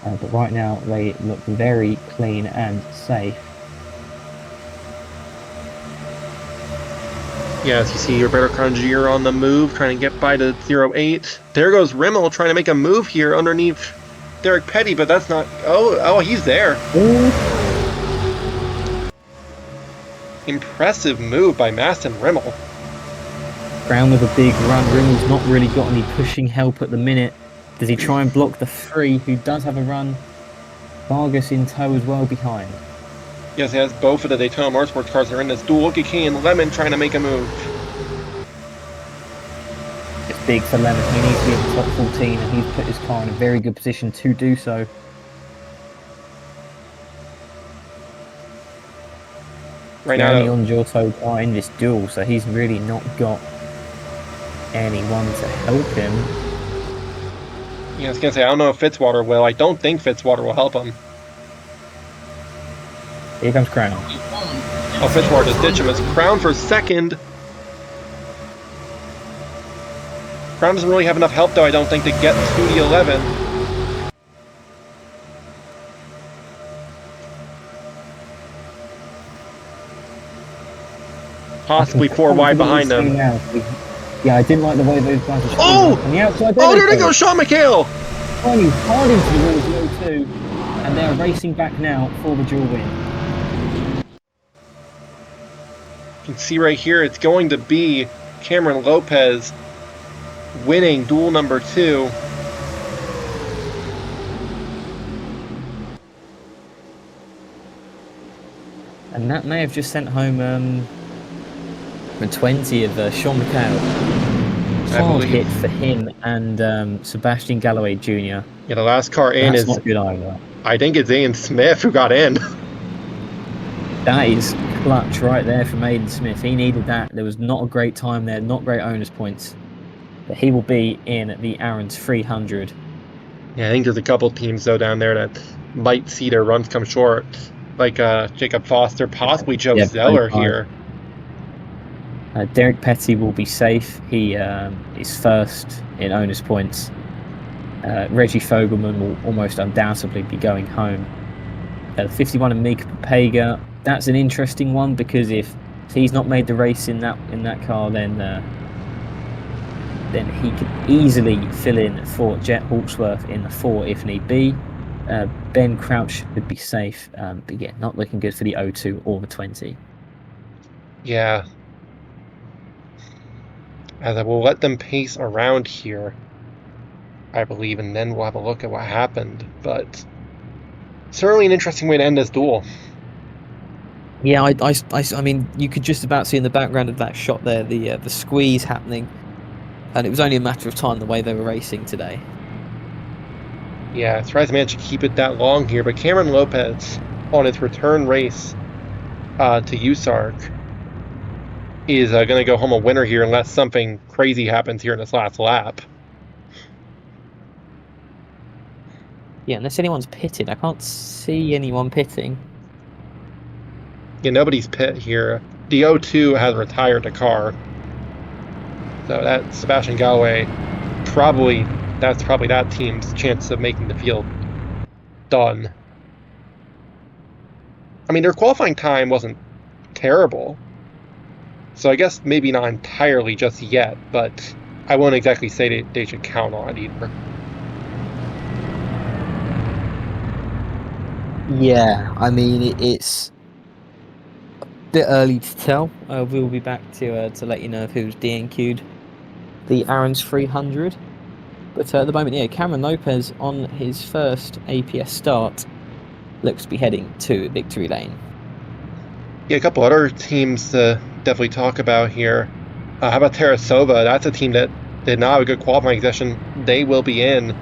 But right now, they look very clean and safe. Yeah, as you see, Roberto Crongier on the move, trying to get by to 0-8. There goes Rimmel trying to make a move here underneath Derek Petty, but that's not... Oh, he's there. Ooh. Impressive move by Maston Rimmel. Brown with a big run. Rimmel's not really got any pushing help at the minute. Does he try and block the free, who does have a run? Vargas in tow as well behind. Yes, he has both of the Daytona Motorsports cars are in this duel. Kiki and Lemon trying to make a move. It's big for Lemon. He needs to be in the top 14, and he's put his car in a very good position to do so. Right now, only on Giotto are in this duel, so he's really not got anyone to help him. Yeah, I was going to say, I don't know if Fitzwater will. I don't think Fitzwater will help him. Here comes Crown. Oh, Fitzwater just ditched him. It's Crown for second. Crown doesn't really have enough help, though, I don't think, to get to the 11. Possibly 4 wide behind them. Yeah, I didn't like the way those guys were on the outside. Oh, there they go, Sean McHale! Finally, hard into the walls, 0-2, and they're racing back now for the dual win. You can see right here, it's going to be Cameron Lopez winning duel number 2. And that may have just sent home the 20 of Sean McHale. Hard hit for him and Sebastian Galloway Jr. Yeah, the last car in That's is... not good either. I think it's Ian Smith who got in. That is clutch right there from Aiden Smith. He needed that. There was not a great time there, not great owner's points. But he will be in the Aaron's 300. Yeah, I think there's a couple teams, though, down there that might see their runs come short. Like Jacob Foster, possibly Joe Zeller here. Derek Petty will be safe. He is first in owner's points. Reggie Fogelman will almost undoubtedly be going home. 51 and Mika Papega. That's an interesting one because if he's not made the race in that car, then he could easily fill in for Jet Hawksworth in the 4 if need be. Ben Crouch would be safe, but yeah, not looking good for the 02 or the 20. Yeah. As I will let them pace around here, I believe, and then we'll have a look at what happened. But certainly an interesting way to end this duel. Yeah, I mean, you could just about see in the background of that shot there the squeeze happening, and it was only a matter of time the way they were racing today. Yeah, Surprise managed to keep it that long here, but Cameron Lopez on its return race to USARC is going to go home a winner here unless something crazy happens here in this last lap. Yeah, unless anyone's pitted. I can't see anyone pitting. Yeah, nobody's pit here. The 02 has retired the car. So that Sebastian Galloway, that's probably that team's chance of making the field done. I mean, their qualifying time wasn't terrible. So I guess maybe not entirely just yet, but I won't exactly say they should count on it either. Yeah, I mean, it's a bit early to tell. We'll be back to let you know if who's DNQ'd the Aaron's 300. But at the moment, yeah, Cameron Lopez on his first APS start looks to be heading to victory lane. Yeah, a couple other teams to definitely talk about here. How about Tarasova? That's a team that did not have a good qualifying session. They will be in.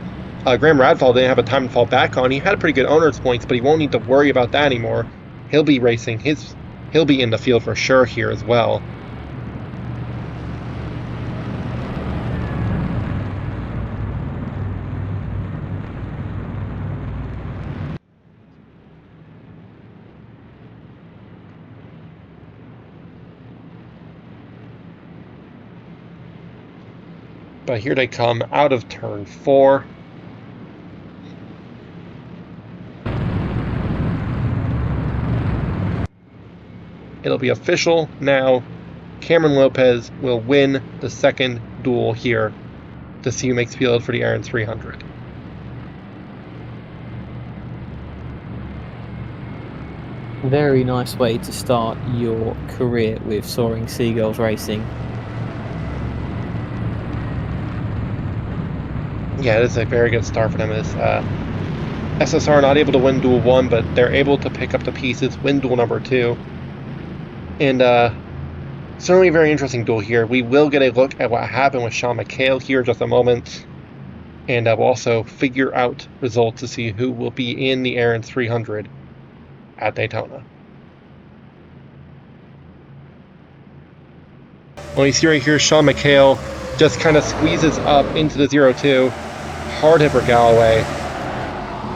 Graham Radfall didn't have a time to fall back on. He had a pretty good owner's points, but he won't need to worry about that anymore. He'll be racing. He'll be in the field for sure here as well. But here they come out of turn 4. It'll be official now. Cameron Lopez will win the second duel here to see who makes field for the Aaron 300. Very nice way to start your career with Soaring Seagulls Racing. Yeah, it is a very good start for them. This SSR not able to win Duel 1, but they're able to pick up the pieces, win Duel number 2. And certainly a very interesting duel here. We will get a look at what happened with Sean McHale here in just a moment. And we'll also figure out results to see who will be in the Aaron 300 at Daytona. Well, you see right here, Sean McHale just kind of squeezes up into the 0-2. Hard hit for Galloway.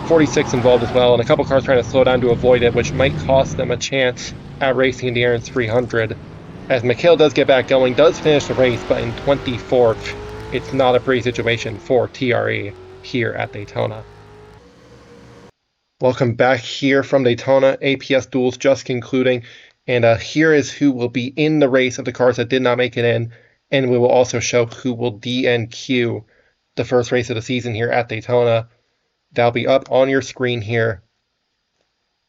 46 involved as well, and a couple cars trying to slow down to avoid it, which might cost them a chance at racing in the Aaron 300. As McHale does get back going, does finish the race, but in 24th, it's not a pretty situation for TRE here at Daytona. Welcome back here from Daytona. APS Duels just concluding, and here is who will be in the race of the cars that did not make it in, and we will also show who will DNQ the first race of the season here at Daytona. That'll be up on your screen here,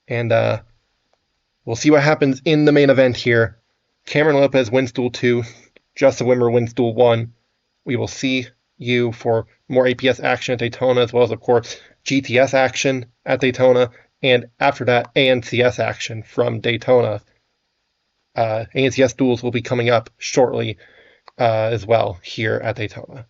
and we'll see what happens in the main event here. Cameron Lopez wins Duel 2, Justin Wimmer wins Duel 1. We will see you for more APS action at Daytona, as well as, of course, GTS action at Daytona, and after that, ANCS action from Daytona. ANCS Duels will be coming up shortly as well here at Daytona.